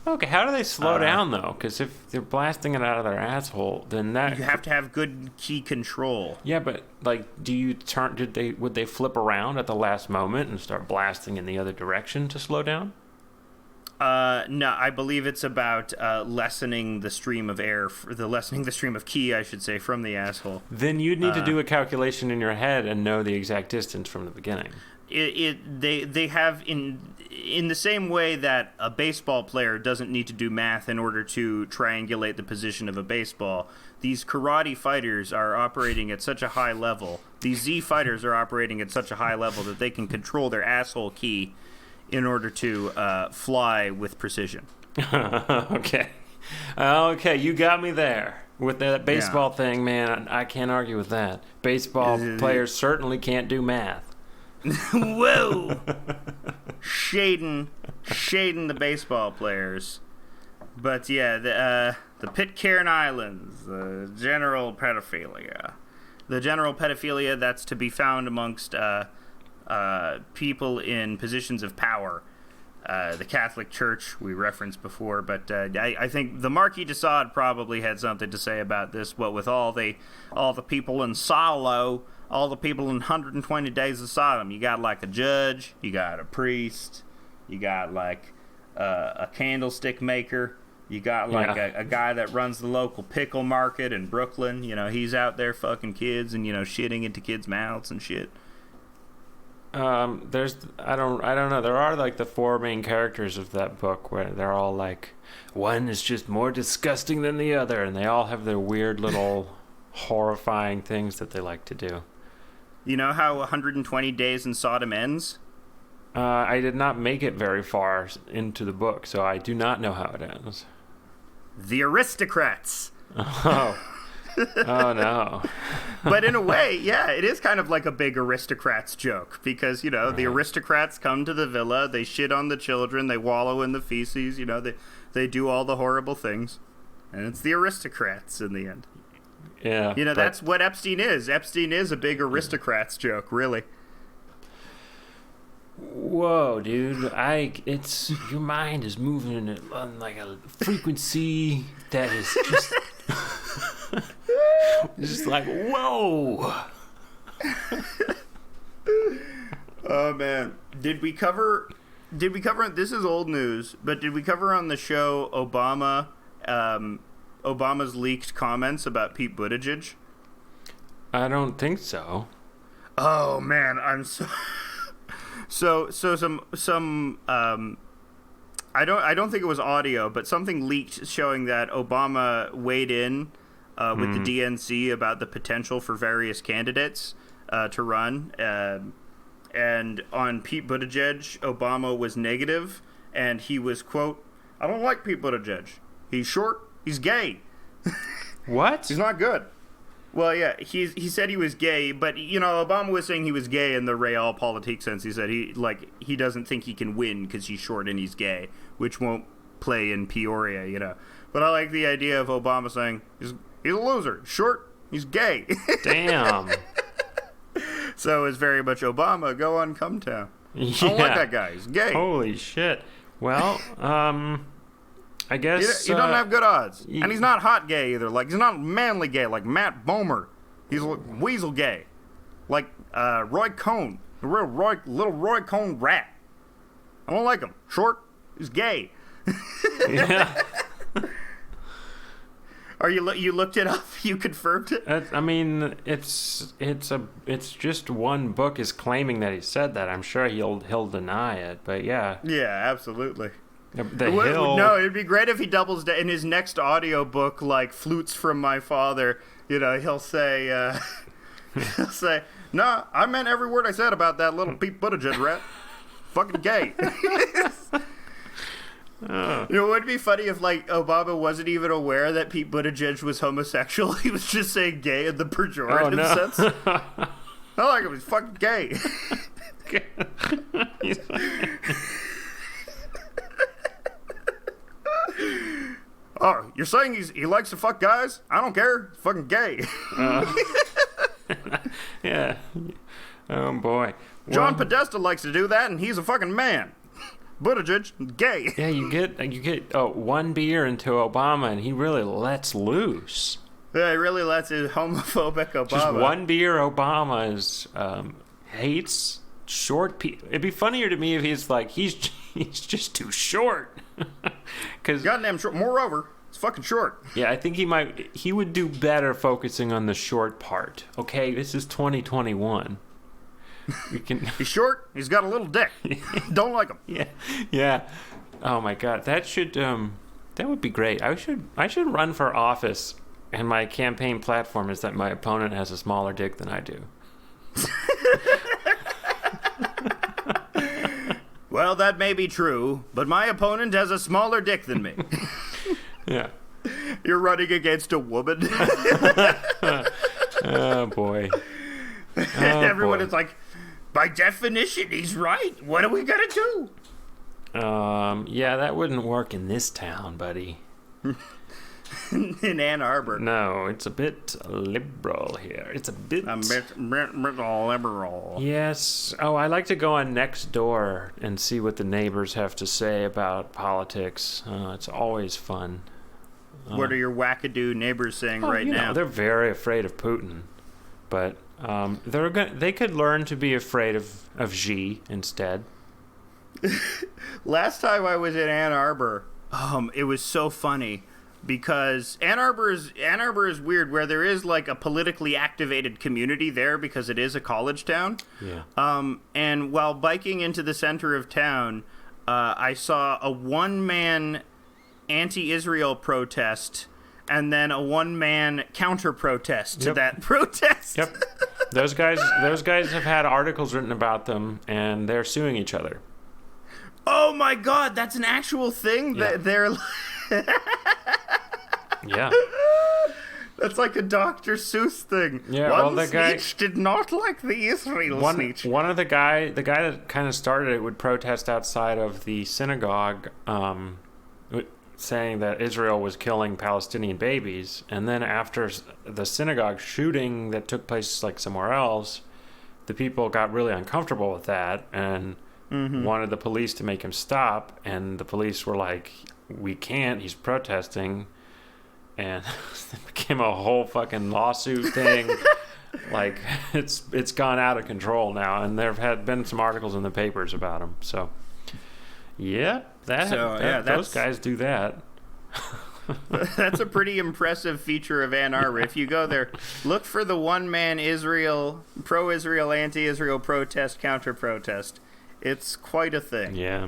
Okay, how do they slow down though? Because if they're blasting it out of their asshole, then you have to have good key control. Yeah, but would they flip around at the last moment and start blasting in the other direction to slow down? No, I believe it's about lessening the stream of ki, I should say, from the asshole. Then you'd need to do a calculation in your head and know the exact distance from the beginning. They have in the same way that a baseball player doesn't need to do math in order to triangulate the position of a baseball. These karate fighters are operating at such a high level. These Z fighters are operating at such a high level that they can control their asshole ki in order to fly with precision. Okay, you got me there. With that baseball thing, man, I can't argue with that. Baseball players certainly can't do math. Whoa! Shading the baseball players. But yeah, the Pitcairn Islands, the general pedophilia. The general pedophilia that's to be found amongst people in positions of power. The Catholic Church we referenced before, but I think the Marquis de Sade probably had something to say about this. What with all the people in Salo, all the people in 120 Days of Sodom, you got a judge, you got a priest, you got a candlestick maker, you got a guy that runs the local pickle market in Brooklyn. He's out there fucking kids and shitting into kids' mouths and shit. There's I don't know. There are the four main characters of that book where they're all one is just more disgusting than the other, and they all have their weird little horrifying things that they like to do. You know how 120 Days in Sodom ends? I did not make it very far into the book, so I do not know how it ends. The aristocrats. Oh. Oh, no. But in a way, yeah, it is kind of like a big aristocrats joke because, the aristocrats come to the villa, they shit on the children, they wallow in the feces, they do all the horrible things. And it's the aristocrats in the end. Yeah. That's what Epstein is. Epstein is a big aristocrats joke, really. Whoa, dude! Your mind is moving on a frequency that is just, just whoa. Oh man, did we cover? This is old news, but did we cover on the show Obama's leaked comments about Pete Buttigieg? I don't think so. Oh man, I'm so. So some I don't think it was audio, but something leaked showing that Obama weighed in with the DNC about the potential for various candidates to run. And on Pete Buttigieg, Obama was negative, and he was, quote, "I don't like Pete Buttigieg. He's short. He's gay." What? He's not good. Well, yeah, he said he was gay, but, Obama was saying he was gay in the realpolitik sense. He said he doesn't think he can win because he's short and he's gay, which won't play in Peoria, But I like the idea of Obama saying, he's a loser. Short, he's gay. Damn. So it's very much Obama, go on Come Town. Yeah. I don't like that guy. He's gay. Holy shit. Well, I guess... He doesn't have good odds. And he's not hot gay either. Like, he's not manly gay like Matt Bomer. He's weasel gay. Like Roy Cohn. The real little Roy Cohn rat. I don't like him. Short. He's gay. Yeah. Or you looked it up? You confirmed it? I mean, it's just one book is claiming that he said that. I'm sure he'll deny it, but yeah. Yeah, absolutely. The Hill. No, it'd be great if he doubles down in his next audiobook, like Flutes from My Father. He'll say, "Nah, I meant every word I said about that little Pete Buttigieg rat. Fucking gay." It would be funny if, like, Obama wasn't even aware that Pete Buttigieg was homosexual. He was just saying gay in the pejorative sense. I like him. He's fucking gay. Oh, you're saying he likes to fuck guys? I don't care. He's fucking gay. Yeah. Oh, boy. John Podesta likes to do that, and he's a fucking man. Buttigieg, gay. Yeah, you get one beer into Obama, and he really lets loose. Yeah, he really lets his homophobic Obama. Just one beer, Obama hates short people. It'd be funnier to me if he's like, he's just too short. Cause, goddamn short. Moreover, it's fucking short. Yeah, I think he would do better focusing on the short part. Okay, this is 2021. He's short. He's got a little dick. Don't like him. Yeah. Oh my God, that would be great. I should run for office, and my campaign platform is that my opponent has a smaller dick than I do. Well, that may be true, but my opponent has a smaller dick than me. Yeah. You're running against a woman. Oh boy. Everyone is like, by definition, he's right. What are we gonna do? Yeah, that wouldn't work in this town, buddy. In Ann Arbor. No, it's a bit liberal here. It's a bit liberal. Yes. Oh, I like to go on Nextdoor and see what the neighbors have to say about politics. It's always fun. What are your wackadoo neighbors saying right now? They're very afraid of Putin, but they could learn to be afraid of Xi instead. Last time I was in Ann Arbor, it was so funny because Ann Arbor is weird, where there is like a politically activated community there because it is a college town. Yeah. And while biking into the center of town, I saw a one-man anti-Israel protest and then a one-man counter-protest to that protest. Yep. Those guys have had articles written about them, and they're suing each other. Oh my God, that's an actual thing? Yeah. They're Yeah. That's like a Dr. Seuss thing. Yeah, One snitch did not like the Israel snitch. One of the guy that kind of started it would protest outside of the synagogue, saying that Israel was killing Palestinian babies, and then after the synagogue shooting that took place like somewhere else, the people got really uncomfortable with that and wanted the police to make him stop, and the police were like, "We can't, he's protesting," and it became a whole fucking lawsuit thing. Like, it's gone out of control now, and there have been some articles in the papers about him. So yeah, those guys do that. That's a pretty impressive feature of Ann Arbor. If you go there, look for the one-man pro-Israel, anti-Israel protest, counter-protest. It's quite a thing. Yeah.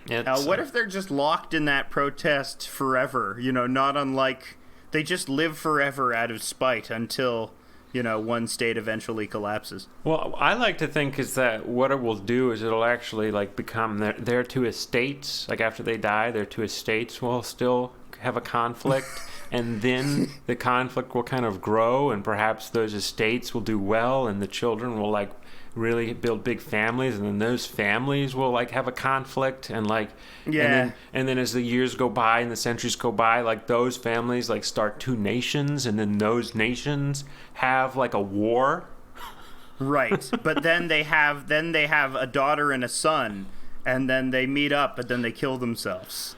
What if they're just locked in that protest forever? Not unlike they just live forever out of spite until, one state eventually collapses. Well, I like to think is that what it will do is it'll actually become their two estates. Like after they die, their two estates will still have a conflict, and then the conflict will kind of grow, and perhaps those estates will do well, and the children will really build big families, and then those families will have a conflict, and and then as the years go by and the centuries go by, those families start two nations, and then those nations have a war. Right. But then they have a daughter and a son, and then they meet up, but then they kill themselves.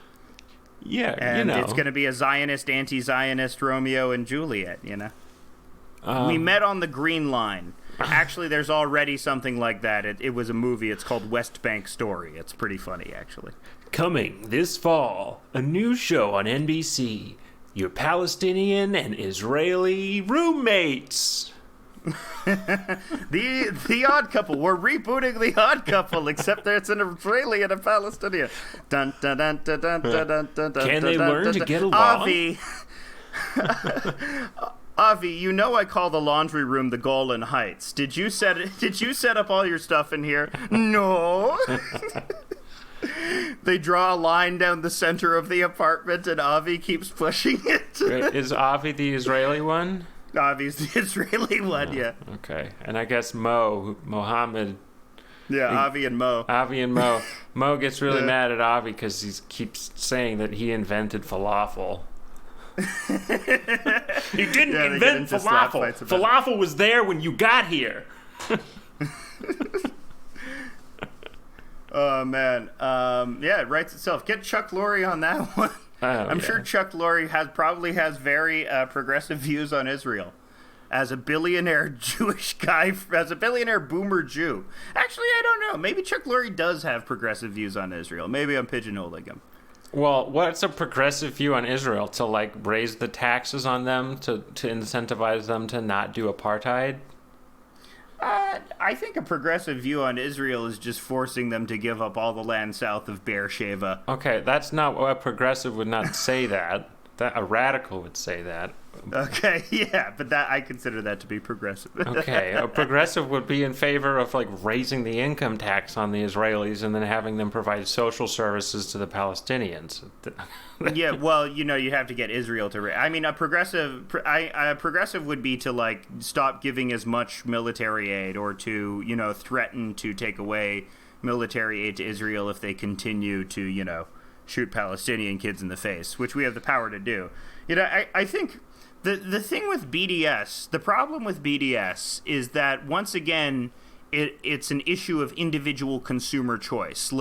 Yeah, and it's going to be a Zionist, anti-Zionist Romeo and Juliet, We met on the Green Line. Actually, there's already something like that. It was a movie. It's called West Bank Story. It's pretty funny, actually. Coming this fall, a new show on NBC. Your Palestinian and Israeli roommates. The Odd Couple. We're rebooting The Odd Couple, except that it's an Israeli and a Palestinian. Dun, dun, dun, dun, dun, dun, dun, dun, Can they dun, learn dun, to dun. get along? Avi, I call the laundry room the Golan Heights. Did you set up all your stuff in here? No. They draw a line down the center of the apartment, and Avi keeps pushing it. Wait, is Avi the Israeli one? Avi's the Israeli one, yeah. Okay, and I guess Mohammed. Yeah, Avi and Mo. Avi and Mo. Mo gets really mad at Avi because he keeps saying that he invented falafel. He didn't invent falafel. Falafel was there when you got here. Oh, man. It writes itself. Get Chuck Lorre on that one. I'm sure Chuck Lorre probably has very progressive views on Israel. As a billionaire Jewish guy, as a billionaire boomer Jew. Actually, I don't know. Maybe Chuck Lorre does have progressive views on Israel. Maybe I'm pigeonholing him. Well, what's a progressive view on Israel? To raise the taxes on them, to incentivize them to not do apartheid? I think a progressive view on Israel is just forcing them to give up all the land south of Beersheba. Okay, that's not what a progressive would not say that. A radical would say that. Okay, yeah, but I consider that to be progressive. Okay, a progressive would be in favor of raising the income tax on the Israelis and then having them provide social services to the Palestinians. Yeah, well, you have to get Israel to. I mean, a progressive would be to stop giving as much military aid, or to threaten to take away military aid to Israel if they continue to shoot Palestinian kids in the face, which we have the power to do. I think the thing with BDS, the problem with BDS is that once again, it's an issue of individual consumer choice.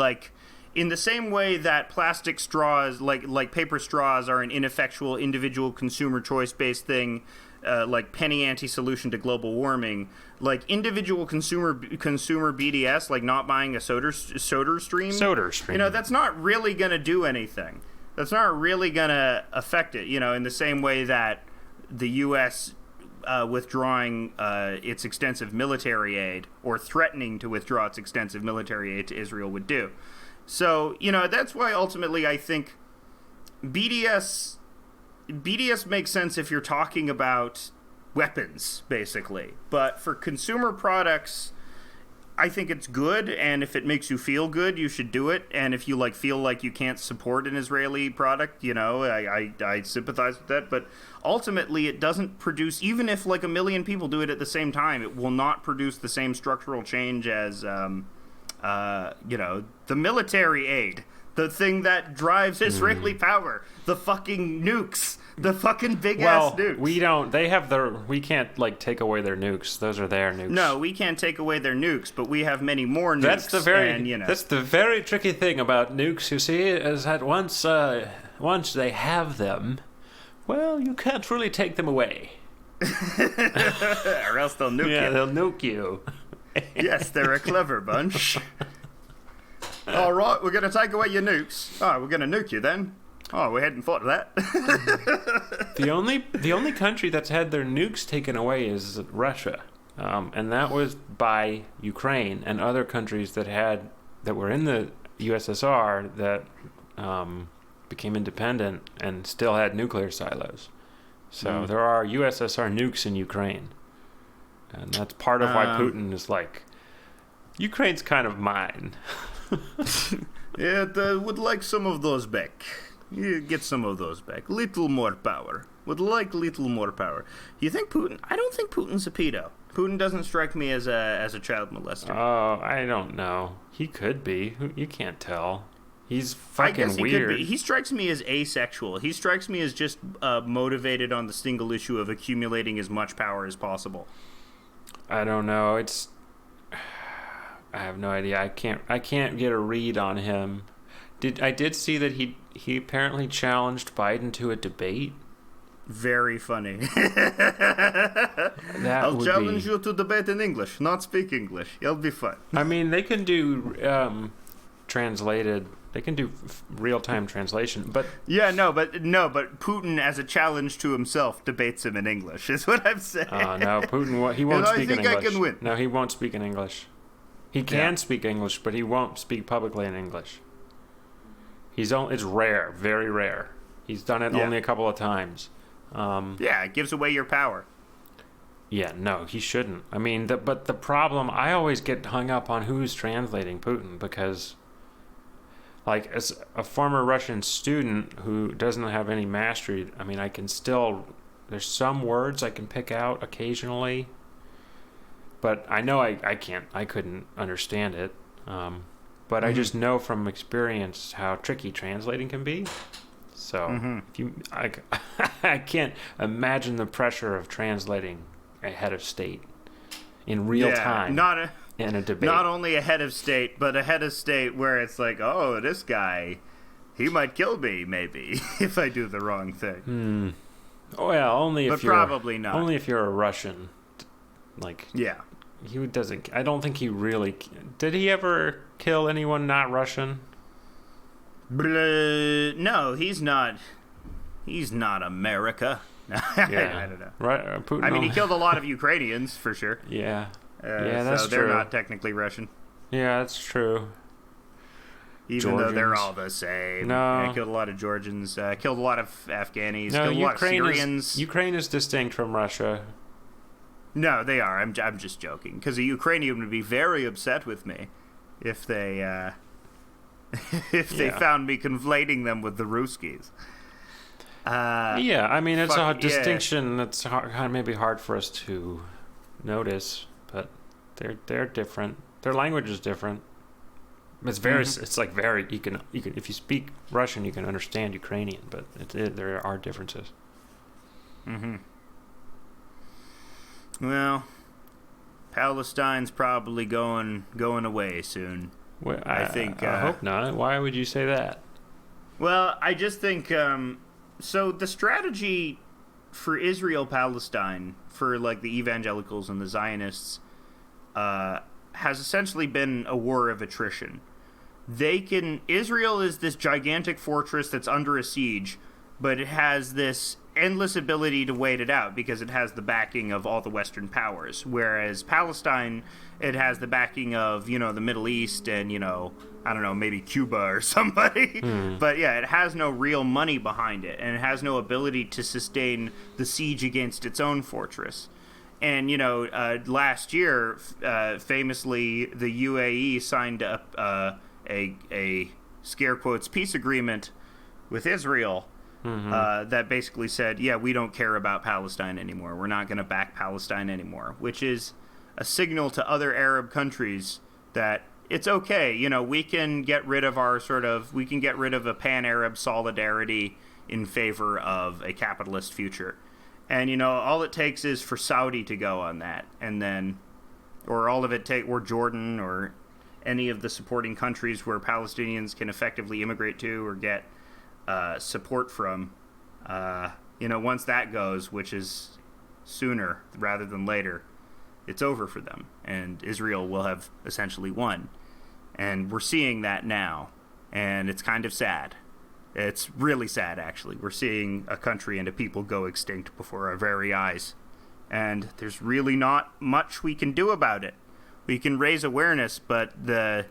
In the same way that plastic straws, like paper straws, are an ineffectual individual consumer choice-based thing, penny ante solution to global warming, individual consumer BDS, not buying a soda stream. That's not really going to do anything. That's not really going to affect it. In the same way that the U.S. Withdrawing its extensive military aid, or threatening to withdraw its extensive military aid to Israel, would do. So, that's why ultimately I think BDS makes sense if you're talking about weapons, basically. But for consumer products, I think it's good, and if it makes you feel good, you should do it. And if you feel like you can't support an Israeli product, I sympathize with that. But ultimately, it doesn't produce, even if a million people do it at the same time, it will not produce the same structural change as the military aid, the thing that drives Israeli power, the fucking nukes, the fucking big ass nukes. We can't take away their nukes. Those are their nukes. No, we can't take away their nukes, but we have many more nukes. That's the very tricky thing about nukes, you see, is that once they have them, well, you can't really take them away. Or else they'll nuke you. Yeah, they'll nuke you. Yes, they're a clever bunch. All right, we're going to take away your nukes. Oh, we're going to nuke you then. Oh, we hadn't thought of that. The only country that's had their nukes taken away is Russia, and that was by Ukraine and other countries that were in the USSR that became independent and still had nuclear silos. So there are USSR nukes in Ukraine. And that's part of why Putin is like, Ukraine's kind of mine. Yeah, would like some of those back. You get some of those back. Little more power. Would like little more power. You think Putin? I don't think Putin's a pedo. Putin doesn't strike me as a child molester. Oh, I don't know. He could be. You can't tell. He's fucking I guess he weird. could be. He strikes me as asexual. He strikes me as just motivated on the single issue of accumulating as much power as possible. I don't know. I have no idea. I can't get a read on him. I did see that he apparently challenged Biden to a debate. Very funny. I'll challenge you to debate in English, not speak English. It'll be fun. I mean, they can do translated. They can do real-time translation, but but Putin, as a challenge to himself, debates him in English. Is what I'm saying. No, Putin he won't speak in English. I can win. No, he won't speak in English. He can speak English, but he won't speak publicly in English. It's rare, very rare. He's done it only a couple of times. It gives away your power. Yeah, no, he shouldn't. I mean, but the problem, I always get hung up on who's translating Putin because, like, as a former Russian student who doesn't have any mastery, I mean, there's some words I can pick out occasionally, but I know I couldn't understand it. But I just know from experience how tricky translating can be. So I can't imagine the pressure of translating a head of state in real time in a debate. Not only a head of state, but a head of state where it's like, oh, this guy, he might kill me, maybe, if I do the wrong thing. Well, probably not. Only if you're a Russian. Like, yeah. He doesn't. I don't think he really. Did he ever kill anyone not Russian? No, he's not. He's not America. I don't know. Right? Putin I mean, he killed a lot of Ukrainians for sure. Yeah. That's so true. they're not technically Russian. Yeah, that's true. Even though they're all the same. No. He killed a lot of Georgians. Killed a lot of Afghanis. No, killed a lot of Syrians. Ukraine is distinct from Russia. No, they are. I'm just joking. Because a Ukrainian would be very upset with me if they they found me conflating them with the Ruskies. I mean, it's a distinction that's maybe hard for us to notice, but they're different. Their language is different. It's very. It's like very. You can if you speak Russian, you can understand Ukrainian, but there are differences. Well, Palestine's probably going away soon. Well, I think. I hope not. Why would you say that? Well, I just think. So the strategy for Israel-Palestine, for like the evangelicals and the Zionists, has essentially been a war of attrition. Israel is this gigantic fortress that's under a siege, but it has this endless ability to wait it out because it has the backing of all the Western powers. Whereas Palestine, it has the backing of, the Middle East and, I don't know, maybe Cuba or somebody. But yeah, it has no real money behind it, and it has no ability to sustain the siege against its own fortress. And, last year, famously, the UAE signed up a scare quotes peace agreement with Israel that basically said, we don't care about Palestine anymore. We're not going to back Palestine anymore, which is a signal to other Arab countries that it's okay. We can get rid of a pan-Arab solidarity in favor of a capitalist future. And, all it takes is for Saudi to go on that. And then, or Jordan or any of the supporting countries where Palestinians can effectively immigrate to or get support from. Once that goes, which is sooner rather than later, it's over for them. And Israel will have essentially won. And we're seeing that now. And it's kind of sad. It's really sad, actually. We're seeing a country and a people go extinct before our very eyes. And there's really not much we can do about it. We can raise awareness, but the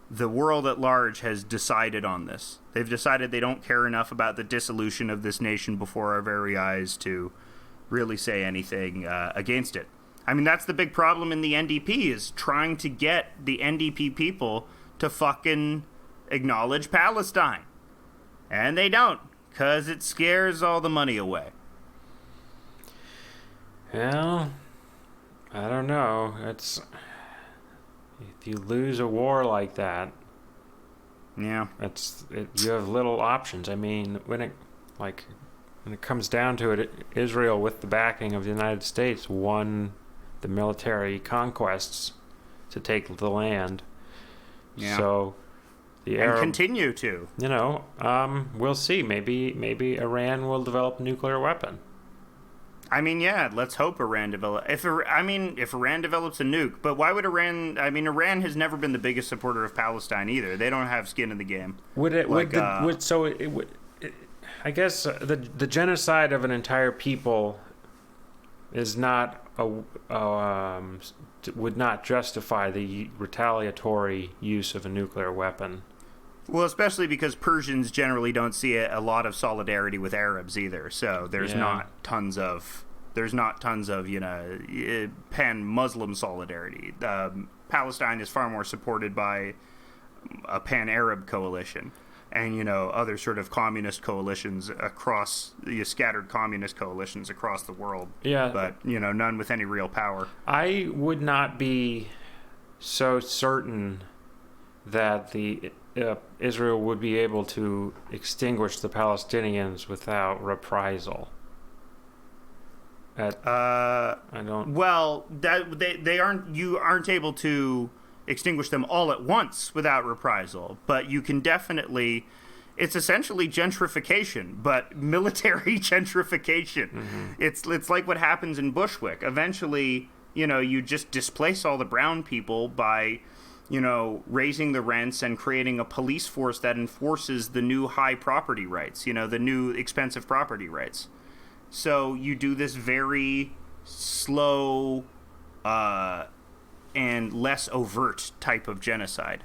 the world at large has decided on this. They've decided they don't care enough about the dissolution of this nation before our very eyes to really say anything against it. I mean, that's the big problem in the NDP, is trying to get the NDP people to fucking acknowledge Palestine. And they don't, because it scares all the money away. Well, I don't know. If you lose a war like that, yeah, you have little options. I mean, when it comes down to it, Israel, with the backing of the United States, won the military conquests to take the land. Yeah. So the Arab, and continue to. We'll see. Maybe Iran will develop a nuclear weapon. I mean, yeah, let's hope Iran develop. If Iran develops a nuke, but why would Iran? I mean, Iran has never been the biggest supporter of Palestine either. They don't have skin in the game. I guess the genocide of an entire people is not would not justify the retaliatory use of a nuclear weapon. Well, especially because Persians generally don't see a lot of solidarity with Arabs either. So there's not tons of pan-Muslim solidarity. Palestine is far more supported by a pan-Arab coalition, and other sort of communist coalitions across scattered communist coalitions across the world. Yeah, but none with any real power. I would not be so certain that Israel would be able to extinguish the Palestinians without reprisal. I don't. Well, that they aren't. You aren't able to extinguish them all at once without reprisal, but you can definitely. It's essentially gentrification, but military gentrification. Mm-hmm. It's like what happens in Bushwick. Eventually, you just displace all the brown people by raising the rents and creating a police force that enforces the new high property rights, the new expensive property rights. So you do this very slow and less overt type of genocide.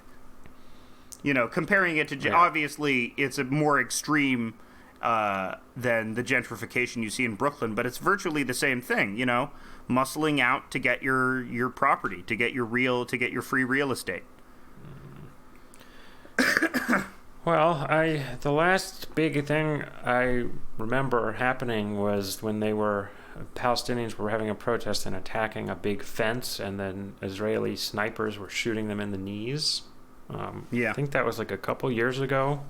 Comparing it to, obviously, it's a more extreme than the gentrification you see in Brooklyn, but it's virtually the same thing, muscling out to get your property, to get your free real estate. Well, the last big thing I remember happening was when Palestinians were having a protest and attacking a big fence, and then Israeli snipers were shooting them in the knees. I think that was like a couple years ago.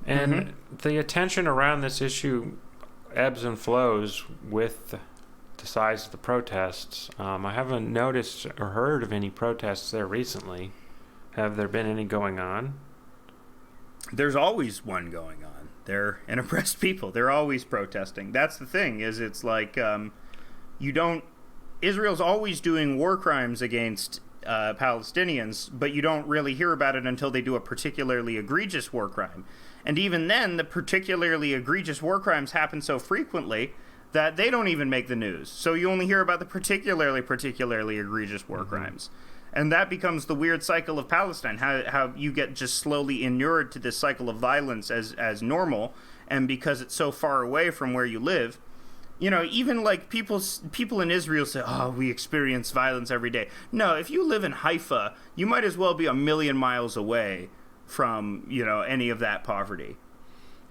And the attention around this issue ebbs and flows with the size of the protests. I haven't noticed or heard of any protests there recently. Have there been any going on? There's always one going on. They're an oppressed people. They're always protesting. That's the thing, is it's like Israel's always doing war crimes against Palestinians, but you don't really hear about it until they do a particularly egregious war crime. And even then, the particularly egregious war crimes happen so frequently that they don't even make the news. So you only hear about the particularly egregious war crimes. And that becomes the weird cycle of Palestine, how you get just slowly inured to this cycle of violence as normal, and because it's so far away from where you live, even like people in Israel say, oh, we experience violence every day. No, if you live in Haifa, you might as well be a million miles away from, any of that poverty.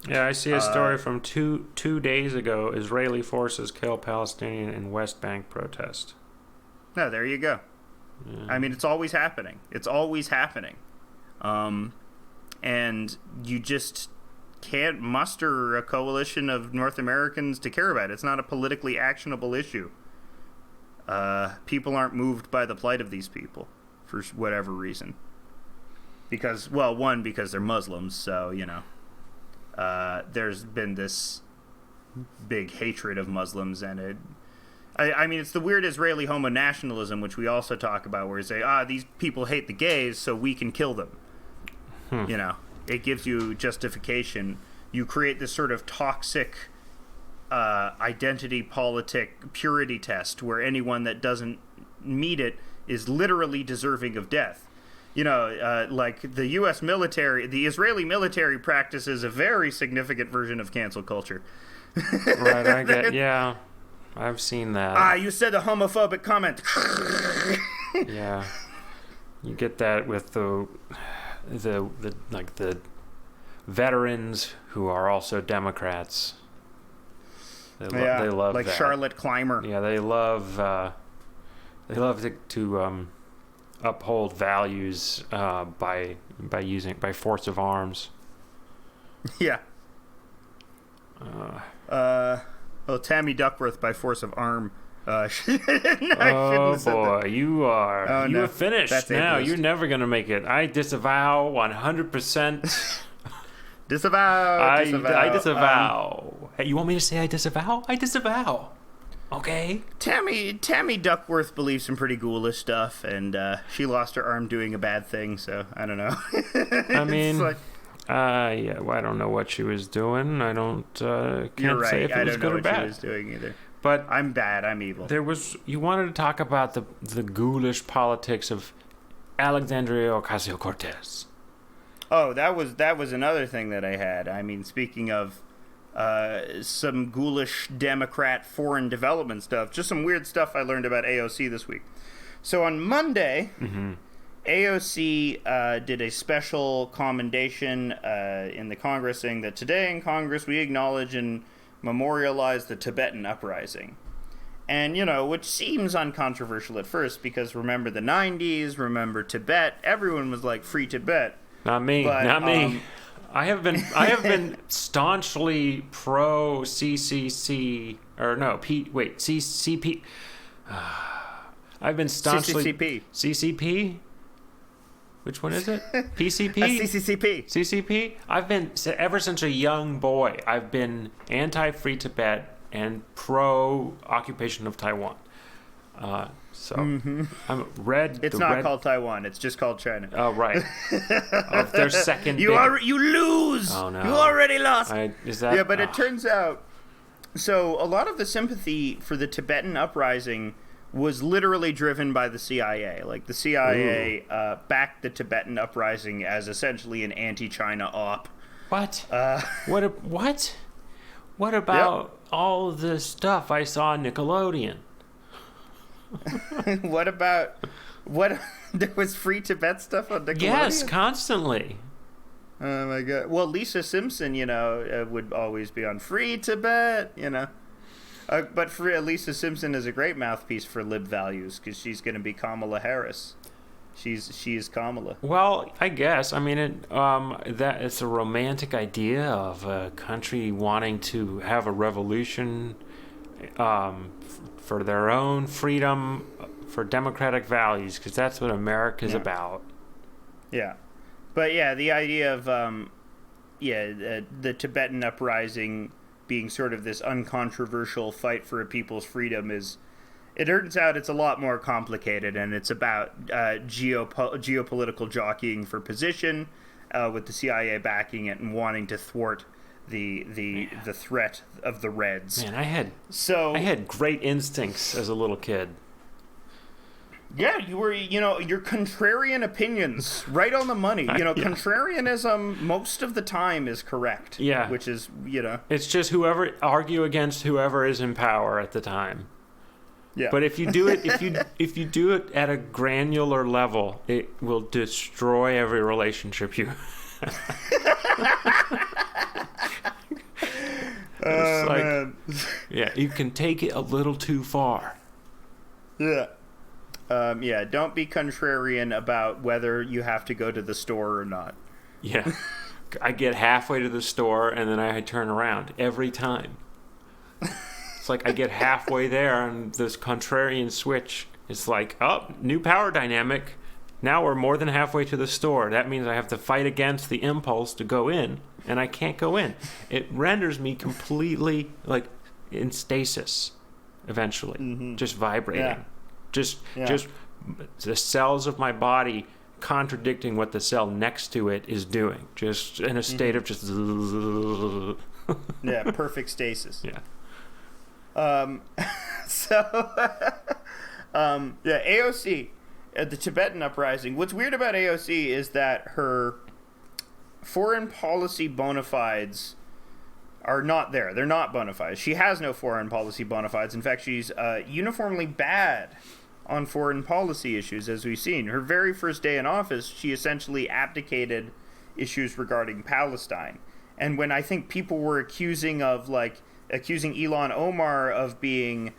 Yeah, I see a story from two days ago. Israeli forces kill Palestinian in West Bank protest. No, there you go. Yeah. I mean, it's always happening. It's always happening. And you just can't muster a coalition of North Americans to care about it. It's not a politically actionable issue. People aren't moved by the plight of these people for whatever reason. Because they're Muslims, so, there's been this big hatred of Muslims, and I mean, it's the weird Israeli homo-nationalism, which we also talk about, where you say, these people hate the gays, so we can kill them. It gives you justification. You create this sort of toxic identity politic purity test, where anyone that doesn't meet it is literally deserving of death. like the U.S. military, the Israeli military practices a very significant version of cancel culture. Right, yeah. I've seen that. You said a homophobic comment. Yeah. You get that with the veterans who are also Democrats. They love like that. Charlotte Clymer. Yeah, they love to uphold values by force of arms. Yeah. Tammy Duckworth by force of arm. No, oh boy, you are finished. That's now. ableist. You're never gonna make it. I disavow 100%. Disavow. I disavow. Hey, you want me to say I disavow? I disavow. Okay. Tammy Duckworth believes some pretty ghoulish stuff, and she lost her arm doing a bad thing. So I don't know. I mean. Yeah, well, I don't know what she was doing. I don't can't right. say if it was good or bad. I don't know what she was doing either. But I'm bad. I'm evil. You wanted to talk about the ghoulish politics of Alexandria Ocasio-Cortez. Oh, that was another thing that I had. I mean, speaking of some ghoulish Democrat foreign development stuff, just some weird stuff I learned about AOC this week. So on Monday. Mm-hmm. AOC did a special commendation in the Congress saying that today in Congress we acknowledge and memorialize the Tibetan uprising. And, which seems uncontroversial at first because remember the 90s, remember Tibet, everyone was like free Tibet. Not me. I have been staunchly pro CCC or no, CCP. I've been staunchly CCP. Which one is it? PCP? CCCP. CCP? I've been, ever since a young boy, I've been anti-free Tibet and pro-occupation of Taiwan. I'm red. It's not called Taiwan. It's just called China. Oh, right. Of their second you lose! Oh, no. You already lost! Yeah, but it turns out... So, a lot of the sympathy for the Tibetan uprising was literally driven by the CIA. Like, the CIA backed the Tibetan uprising as essentially an anti-China op. What? What? What about all the stuff I saw on Nickelodeon? What there was free Tibet stuff on Nickelodeon? Yes, constantly. Oh my god. Well, Lisa Simpson, would always be on free Tibet, but Lisa Simpson is a great mouthpiece for lib values because she's going to be Kamala Harris. She is Kamala. Well, I guess. I mean, that it's a romantic idea of a country wanting to have a revolution for their own freedom, for democratic values, because that's what America's about. Yeah. But the idea of the Tibetan uprising being sort of this uncontroversial fight for a people's freedom it turns out it's a lot more complicated, and it's about geopolitical jockeying for position, with the CIA backing it and wanting to thwart the threat of the Reds. Man, I had great instincts as a little kid. Yeah, you were, your contrarian opinions, right on the money. Contrarianism most of the time is correct. Yeah. Which is, It's just argue against whoever is in power at the time. Yeah. But if you do it, if you do it at a granular level, it will destroy every relationship you. Man. Yeah, you can take it a little too far. Yeah. Don't be contrarian about whether you have to go to the store or not. Yeah. I get halfway to the store and then I turn around every time. It's like I get halfway there and this contrarian switch is like, oh, new power dynamic. Now we're more than halfway to the store. That means I have to fight against the impulse to go in, and I can't go in. It renders me completely like in stasis eventually, just vibrating. Yeah. Just the cells of my body contradicting what the cell next to it is doing. Just in a state of just yeah, perfect stasis. Yeah. AOC the Tibetan uprising. What's weird about AOC is that her foreign policy bona fides are not there. They're not bona fides. She has no foreign policy bona fides. In fact, she's uniformly bad on foreign policy issues, as we've seen. Her very first day in office, she essentially abdicated issues regarding Palestine. And when I think people were accusing Ilhan Omar of being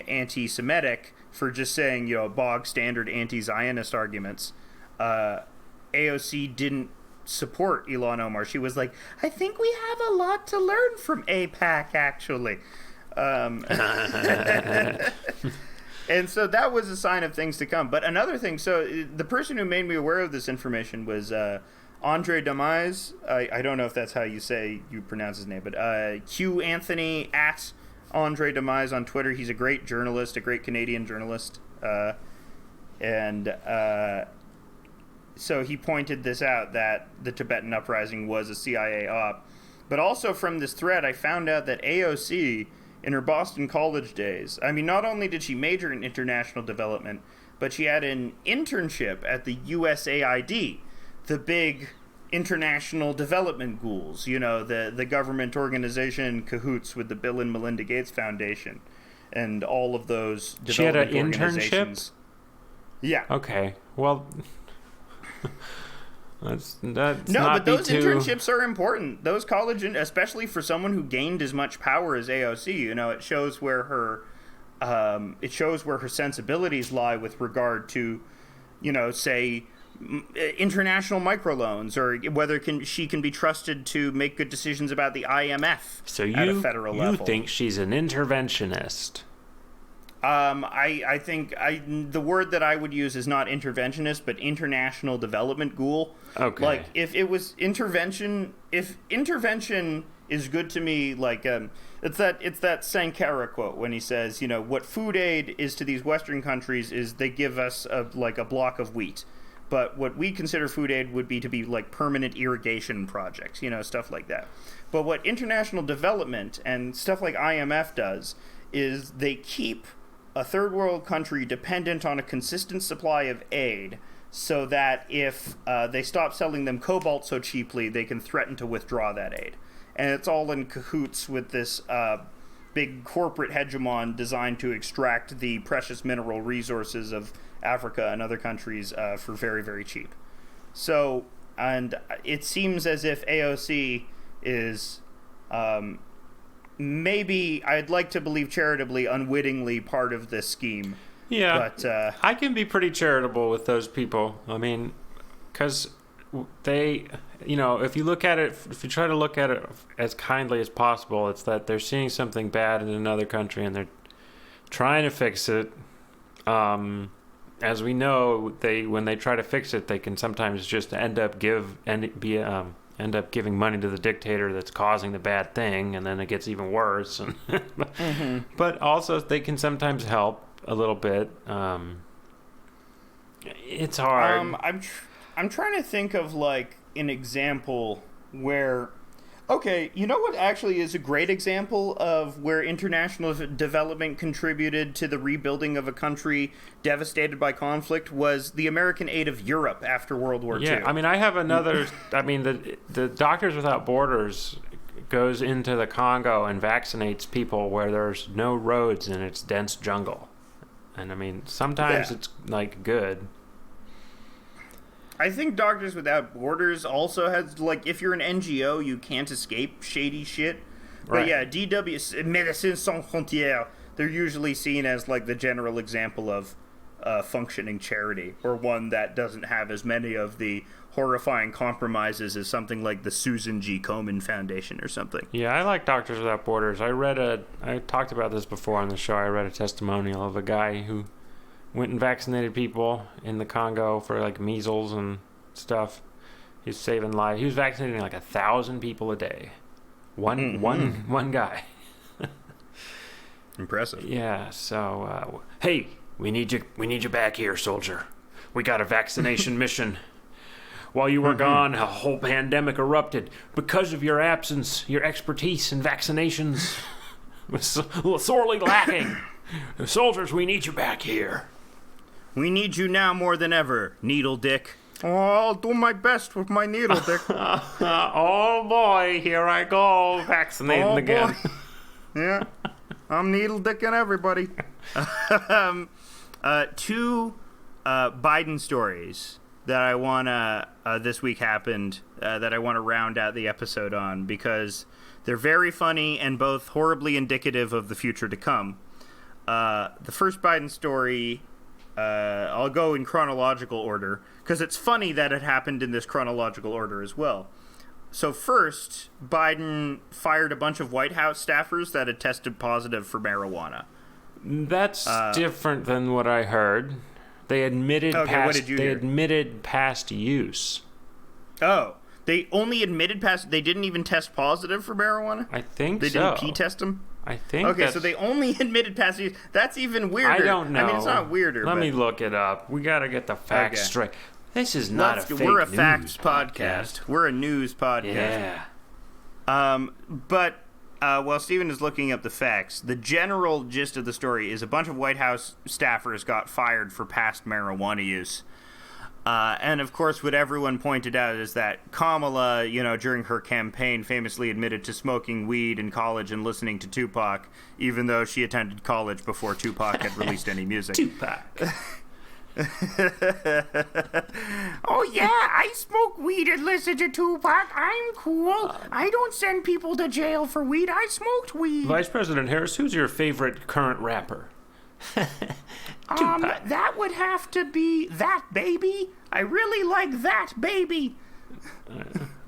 anti-Semitic for just saying, bog standard anti-Zionist arguments, AOC didn't support Ilhan Omar. She was like, I think we have a lot to learn from AIPAC, actually. And so that was a sign of things to come. But another thing, so the person who made me aware of this information was Andre Demise. I don't know if that's how you pronounce his name, but Q Anthony at Andre Demise on Twitter. He's a great journalist, a great Canadian journalist. So he pointed this out, that the Tibetan uprising was a CIA op. But also from this thread, I found out that AOC, in her Boston College days, I mean, not only did she major in international development, but she had an internship at the USAID, the big international development ghouls, the government organization in cahoots with the Bill and Melinda Gates Foundation and all of those development organizations. She had an internship? Yeah. Okay. Well... That's but those internships are important. Those especially for someone who gained as much power as AOC, it shows where her sensibilities lie with regard to, say, international microloans, or whether she can be trusted to make good decisions about the IMF at a federal level. You think she's an interventionist? I think the word that I would use is not interventionist, but international development ghoul. Okay. Like, if it was intervention, if intervention is good to me, like, it's that Sankara quote when he says, what food aid is to these Western countries is they give us a block of wheat. But what we consider food aid would be like permanent irrigation projects, stuff like that. But what international development and stuff like IMF does is they keep a third world country dependent on a consistent supply of aid, so that if they stop selling them cobalt so cheaply, they can threaten to withdraw that aid. And it's all in cahoots with this big corporate hegemon designed to extract the precious mineral resources of Africa and other countries for very, very cheap. So, and it seems as if AOC is... maybe, I'd like to believe charitably, unwittingly part of this scheme. Yeah, but I can be pretty charitable with those people. I mean, because they, if you try to look at it as kindly as possible, it's that they're seeing something bad in another country and they're trying to fix it. As we know, when they try to fix it, they can sometimes just end up giving money to the dictator that's causing the bad thing, and then it gets even worse. Mm-hmm. But also, they can sometimes help a little bit. It's hard. I'm trying to think of like an example where, okay, what actually is a great example of where international development contributed to the rebuilding of a country devastated by conflict was the American aid of Europe after World War II. Yeah, I mean, I have another... I mean, the Doctors Without Borders goes into the Congo and vaccinates people where there's no roads and it's dense jungle. And, I mean, sometimes it's, like, good. I think Doctors Without Borders also has, like, if you're an NGO, you can't escape shady shit. Right. But yeah, DW, Médecins Sans Frontières, they're usually seen as, like, the general example of functioning charity, or one that doesn't have as many of the horrifying compromises as something like the Susan G. Komen Foundation or something. Yeah, I like Doctors Without Borders. I talked about this before on the show. I read a testimonial of a guy who went and vaccinated people in the Congo for like measles and stuff. He's saving lives. He was vaccinating like 1,000 people a day. One guy. Impressive. Yeah. So, hey, we need you back here, soldier. We got a vaccination mission. While you were gone, a whole pandemic erupted because of your absence. Your expertise in vaccinations was sorely lacking. Soldiers, we need you back here. We need you now more than ever, Needle Dick. Oh, I'll do my best with my needle, Dick. Oh boy, here I go, vaccinating again. Yeah, I'm needle dicking everybody. Two Biden stories that I wanna this week happened that I want to round out the episode on because they're very funny and both horribly indicative of the future to come. The first Biden story, I'll go in chronological order because it's funny that it happened in this chronological order as well. So first, Biden fired a bunch of White House staffers that had tested positive for marijuana. That's different than what I heard. They admitted admitted past use. Oh, they only admitted past. They didn't even test positive for marijuana. I think they didn't P-test them. I think. Okay, so they only admitted past use. That's even weirder. I don't know. I mean, it's not weirder. Let me look it up. We got to get the facts straight. This is not a fake We're a news facts podcast. We're a news podcast. Yeah. But while Steven is looking up the facts, the general gist of the story is a bunch of White House staffers got fired for past marijuana use. And of course, what everyone pointed out is that Kamala, during her campaign, famously admitted to smoking weed in college and listening to Tupac, even though she attended college before Tupac had released any music. Tupac. Oh yeah, I smoke weed and listen to Tupac. I'm cool. I don't send people to jail for weed. I smoked weed. Vice President Harris, who's your favorite current rapper? That would have to be That Baby. I really like That Baby.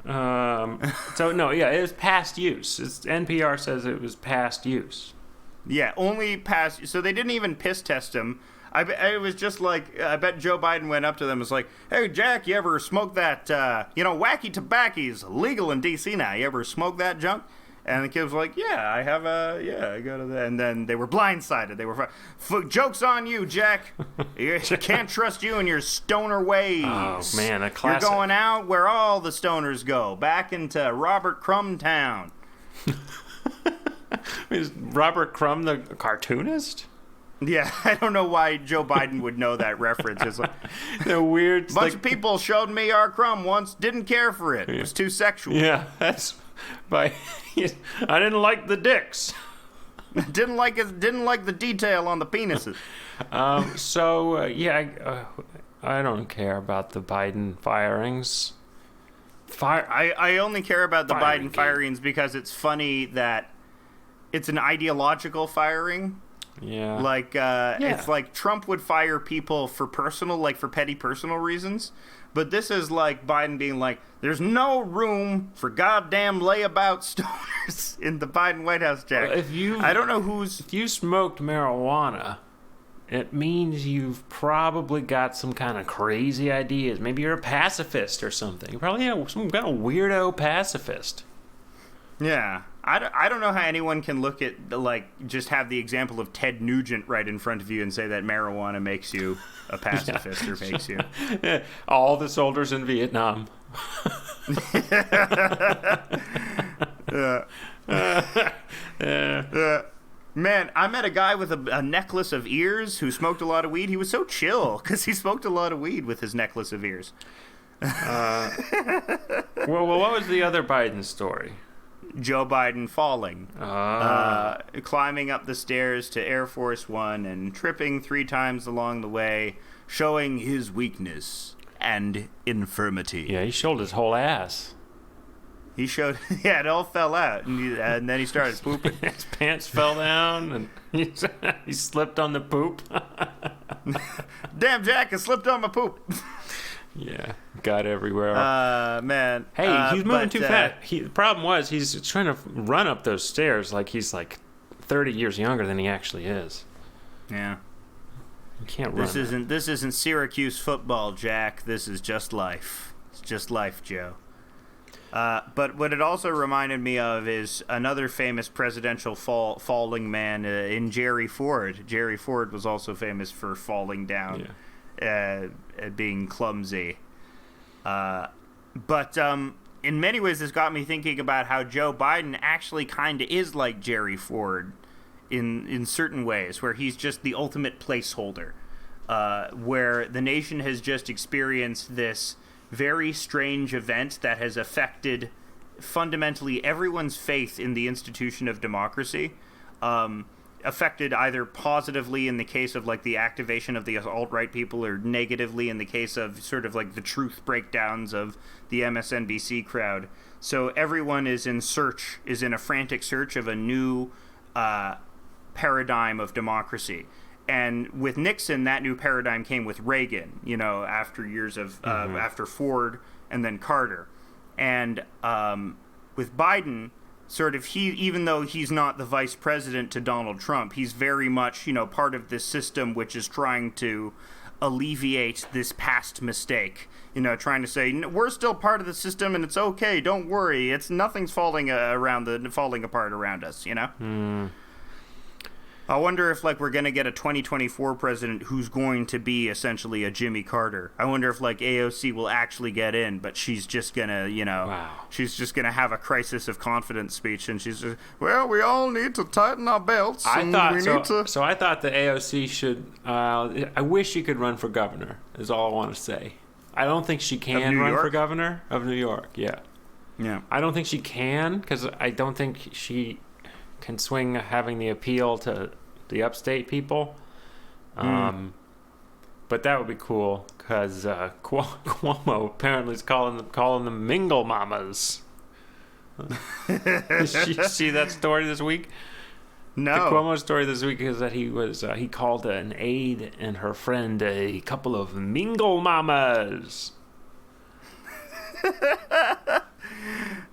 So no, yeah, it was past use. NPR says it was past use. Yeah, only past. So they didn't even piss test him. It was just like, I bet Joe Biden went up to them and was like, hey, Jack, you ever smoke that, wacky tobacco's legal in D.C. now. You ever smoke that junk? And the kid was like, yeah, I have I go to that. And then they were blindsided. They were, joke's on you, Jack. You can't trust you in your stoner ways. Oh, man, a classic. You're going out where all the stoners go, back into Robert Crumb Town. Is Robert Crumb the cartoonist? Yeah, I don't know why Joe Biden would know that reference. It's like the weird bunch of people showed me our crumb once, didn't care for it. It was too sexual. Yeah, that's by. I didn't like the dicks. Didn't like the detail on the penises. I don't care about the Biden firings. I only care about the Biden firings because it's funny that it's an ideological firing. Yeah. It's like Trump would fire people for petty personal reasons. But this is like Biden being like, there's no room for goddamn layabout stoners in the Biden White House, Jack. If you smoked marijuana, it means you've probably got some kind of crazy ideas. Maybe you're a pacifist or something. You're probably some kind of weirdo pacifist. Yeah. I don't know how anyone can look at, just have the example of Ted Nugent right in front of you and say that marijuana makes you a pacifist or makes you. All the soldiers in Vietnam. Man, I met a guy with a necklace of ears who smoked a lot of weed. He was so chill because he smoked a lot of weed with his necklace of ears. Well, what was the other Biden story? Joe Biden falling, climbing up the stairs to Air Force One and tripping 3 times along the way, showing his weakness and infirmity. Yeah, he showed his whole ass. He showed, it all fell out, and then he started pooping. His pants fell down, and he slipped on the poop. Damn, Jack, I slipped on my poop. Yeah, got everywhere. Man. Hey, he's moving too fast. The problem was he's trying to run up those stairs like he's 30 years younger than he actually is. Yeah. You can't run. This isn't Syracuse football, Jack. This is just life. It's just life, Joe. But what it also reminded me of is another famous presidential falling man in Jerry Ford. Jerry Ford was also famous for falling down. Yeah. Being clumsy. But in many ways, this got me thinking about how Joe Biden actually kind of is like Jerry Ford in certain ways, where he's just the ultimate placeholder, where the nation has just experienced this very strange event that has affected fundamentally everyone's faith in the institution of democracy, affected either positively in the case of like the activation of the alt-right people, or negatively in the case of sort of like the truth breakdowns of the MSNBC crowd. So everyone is in a frantic search of a new paradigm of democracy. And with Nixon, that new paradigm came with Reagan, after years of after Ford and then Carter. And with Biden, sort of even though he's not the vice president to Donald Trump, he's very much, part of this system which is trying to alleviate this past mistake. Trying to say, we're still part of the system and it's okay, don't worry. Nothing's falling apart around us, I wonder if, we're going to get a 2024 president who's going to be essentially a Jimmy Carter. I wonder if, AOC will actually get in, but she's just going to, she's just going to have a crisis of confidence speech, and she's just, well, we all need to tighten our belts. So I thought the AOC should, I wish she could run for governor, is all I want to say. I don't think she can run for governor of New York, yeah. I don't think she can, because I don't think she can swing having the appeal to the upstate people. But that would be cool, because Cuomo apparently is calling them mingle mamas. Did you see that story this week? No. The Cuomo story this week is that he called an aide and her friend a couple of mingle mamas.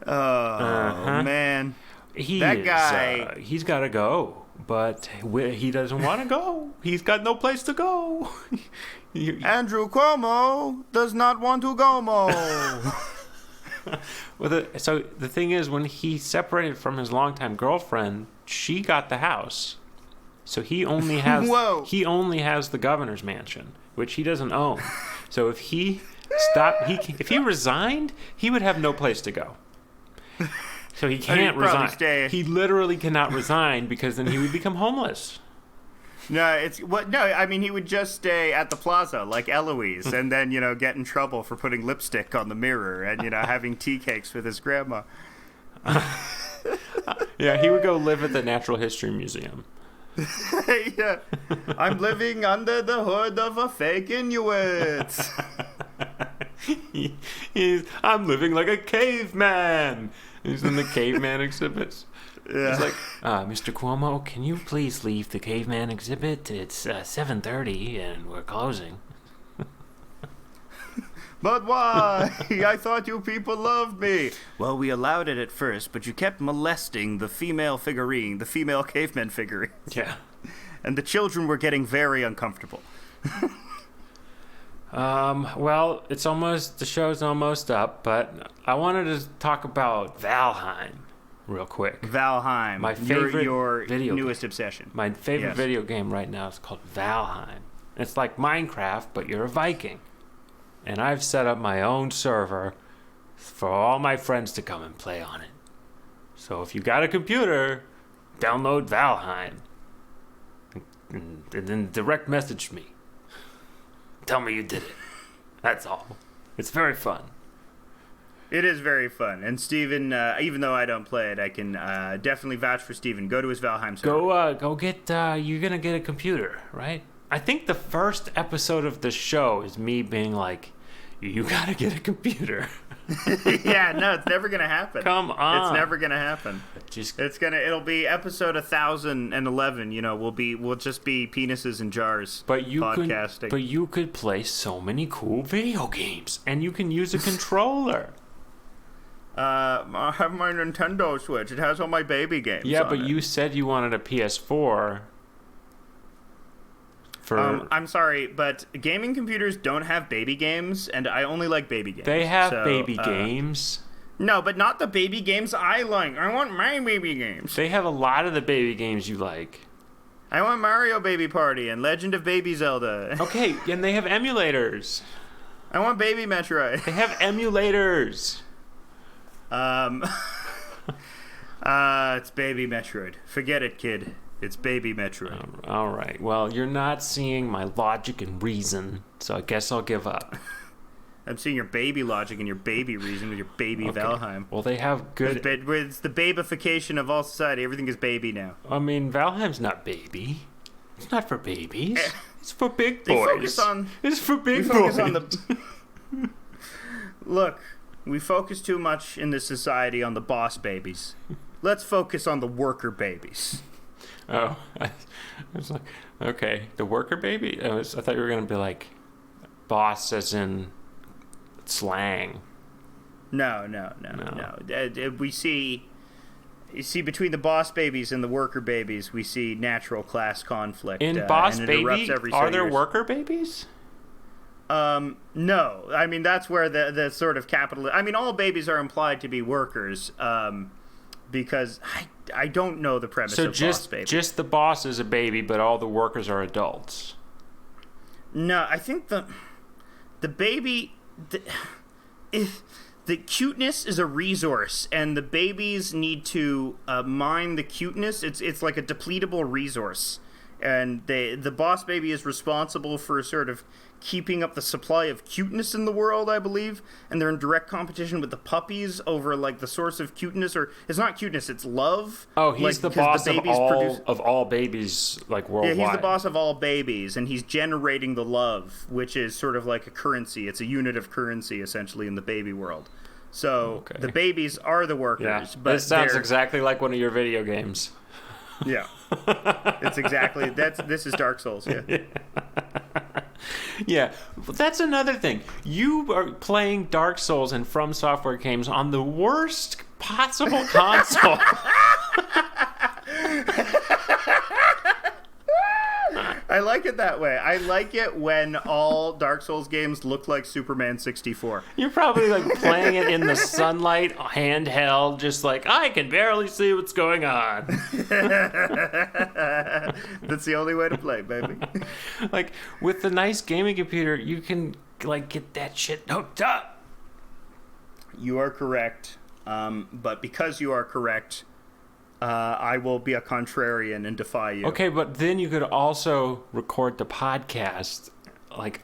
Man. He's got to go, but he doesn't want to go. He's got no place to go. Andrew Cuomo does not want to go, Mo. So the thing is, when he separated from his longtime girlfriend, she got the house. So he only has the governor's mansion, which he doesn't own. So if he resigned, he would have no place to go. So he can't resign. He literally cannot resign, because then he would become homeless. He would just stay at the plaza like Eloise, and then, get in trouble for putting lipstick on the mirror and, having tea cakes with his grandma. Yeah, he would go live at the Natural History Museum. Yeah. I'm living under the hood of a fake Inuit. I'm living like a caveman. He's in the caveman exhibits. Yeah. He's like, Mr. Cuomo, can you please leave the caveman exhibit? It's 7:30 and we're closing. But why? I thought you people loved me. Well, we allowed it at first, but you kept molesting the female figurine, the female caveman figurine. Yeah. And the children were getting very uncomfortable. Well, the show's almost up, but I wanted to talk about Valheim real quick. Valheim, my favorite your video newest game. obsession. My favorite video game right now is called Valheim. It's like Minecraft, but you're a Viking. And I've set up my own server for all my friends to come and play on it. So if you got a computer, download Valheim. And then direct message me. Tell me you did it. That's all. It's very fun. It is very fun. And Steven, even though I don't play it, I can definitely vouch for Steven. Go to his Valheim server. Go get, you're going to get a computer, right? I think the first episode of the show is me being like, you got to get a computer. Yeah, no, it's never going to happen. Come on. It's never going to happen. It'll be episode 1011, we'll just be penises in jars podcasting. But you could play so many cool video games, and you can use a controller. I have my Nintendo Switch. It has all my baby games. Yeah, but it. You said you wanted a PS4. I'm sorry, but gaming computers don't have baby games, and I only like baby games. They have baby games. No, but not the baby games I like. I want my baby games. They have a lot of the baby games you like. I want Mario Baby Party and Legend of Baby Zelda. Okay, and they have emulators. I want Baby Metroid. They have emulators. It's Baby Metroid. Forget it, kid. It's Baby Metroid. All right. Well, you're not seeing my logic and reason, so I guess I'll give up. I'm seeing your baby logic and your baby reason with your baby Valheim. Well, they have good... It's the babification of all society. Everything is baby now. I mean, Valheim's not baby. It's not for babies. It's for big boys. It's for big boys. Look, we focus too much in this society on the boss babies. Let's focus on the worker babies. Oh, I was like, okay, the worker baby? I thought you were going to be like, boss as in slang. No. We see, between the boss babies and the worker babies, we see natural class conflict. In boss baby, are there worker babies? No. I mean, that's where the sort of capital... I mean, all babies are implied to be workers, because I don't know the premise of boss baby. Just the boss is a baby, but all the workers are adults. No, I think the baby... The cuteness is a resource, and the babies need to mine the cuteness. It's like a depletable resource. And the boss baby is responsible for sort of keeping up the supply of cuteness in the world, I believe. And they're in direct competition with the puppies over, like, the source of cuteness. Or it's not cuteness, it's love. Oh, he's the boss of all babies, like, worldwide. Yeah, he's the boss of all babies, and he's generating the love, which is sort of like a currency. It's a unit of currency, essentially, in the baby world. So the babies are the workers. Yeah. But this sounds exactly like one of your video games. Yeah. It's exactly... This is Dark Souls, yeah. Yeah, that's another thing. You are playing Dark Souls and From Software games on the worst possible console. I like it that way. I like it when all Dark Souls games look like Superman 64. You're probably like playing it in the sunlight, handheld, just like, I can barely see what's going on. That's the only way to play, baby. Like, with the nice gaming computer, you can, like, get that shit hooked up. You are correct. But because you are correct... I will be a contrarian and defy you. Okay, but then you could also record the podcast like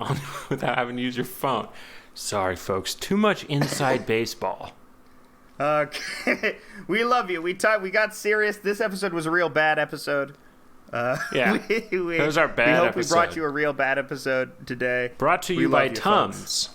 without having to use your phone. Sorry, folks. Too much inside baseball. Okay. We love you. We got serious. This episode was a real bad episode. Yeah. It was our bad episode. We hope we brought you a real bad episode today. Brought to you by Tums.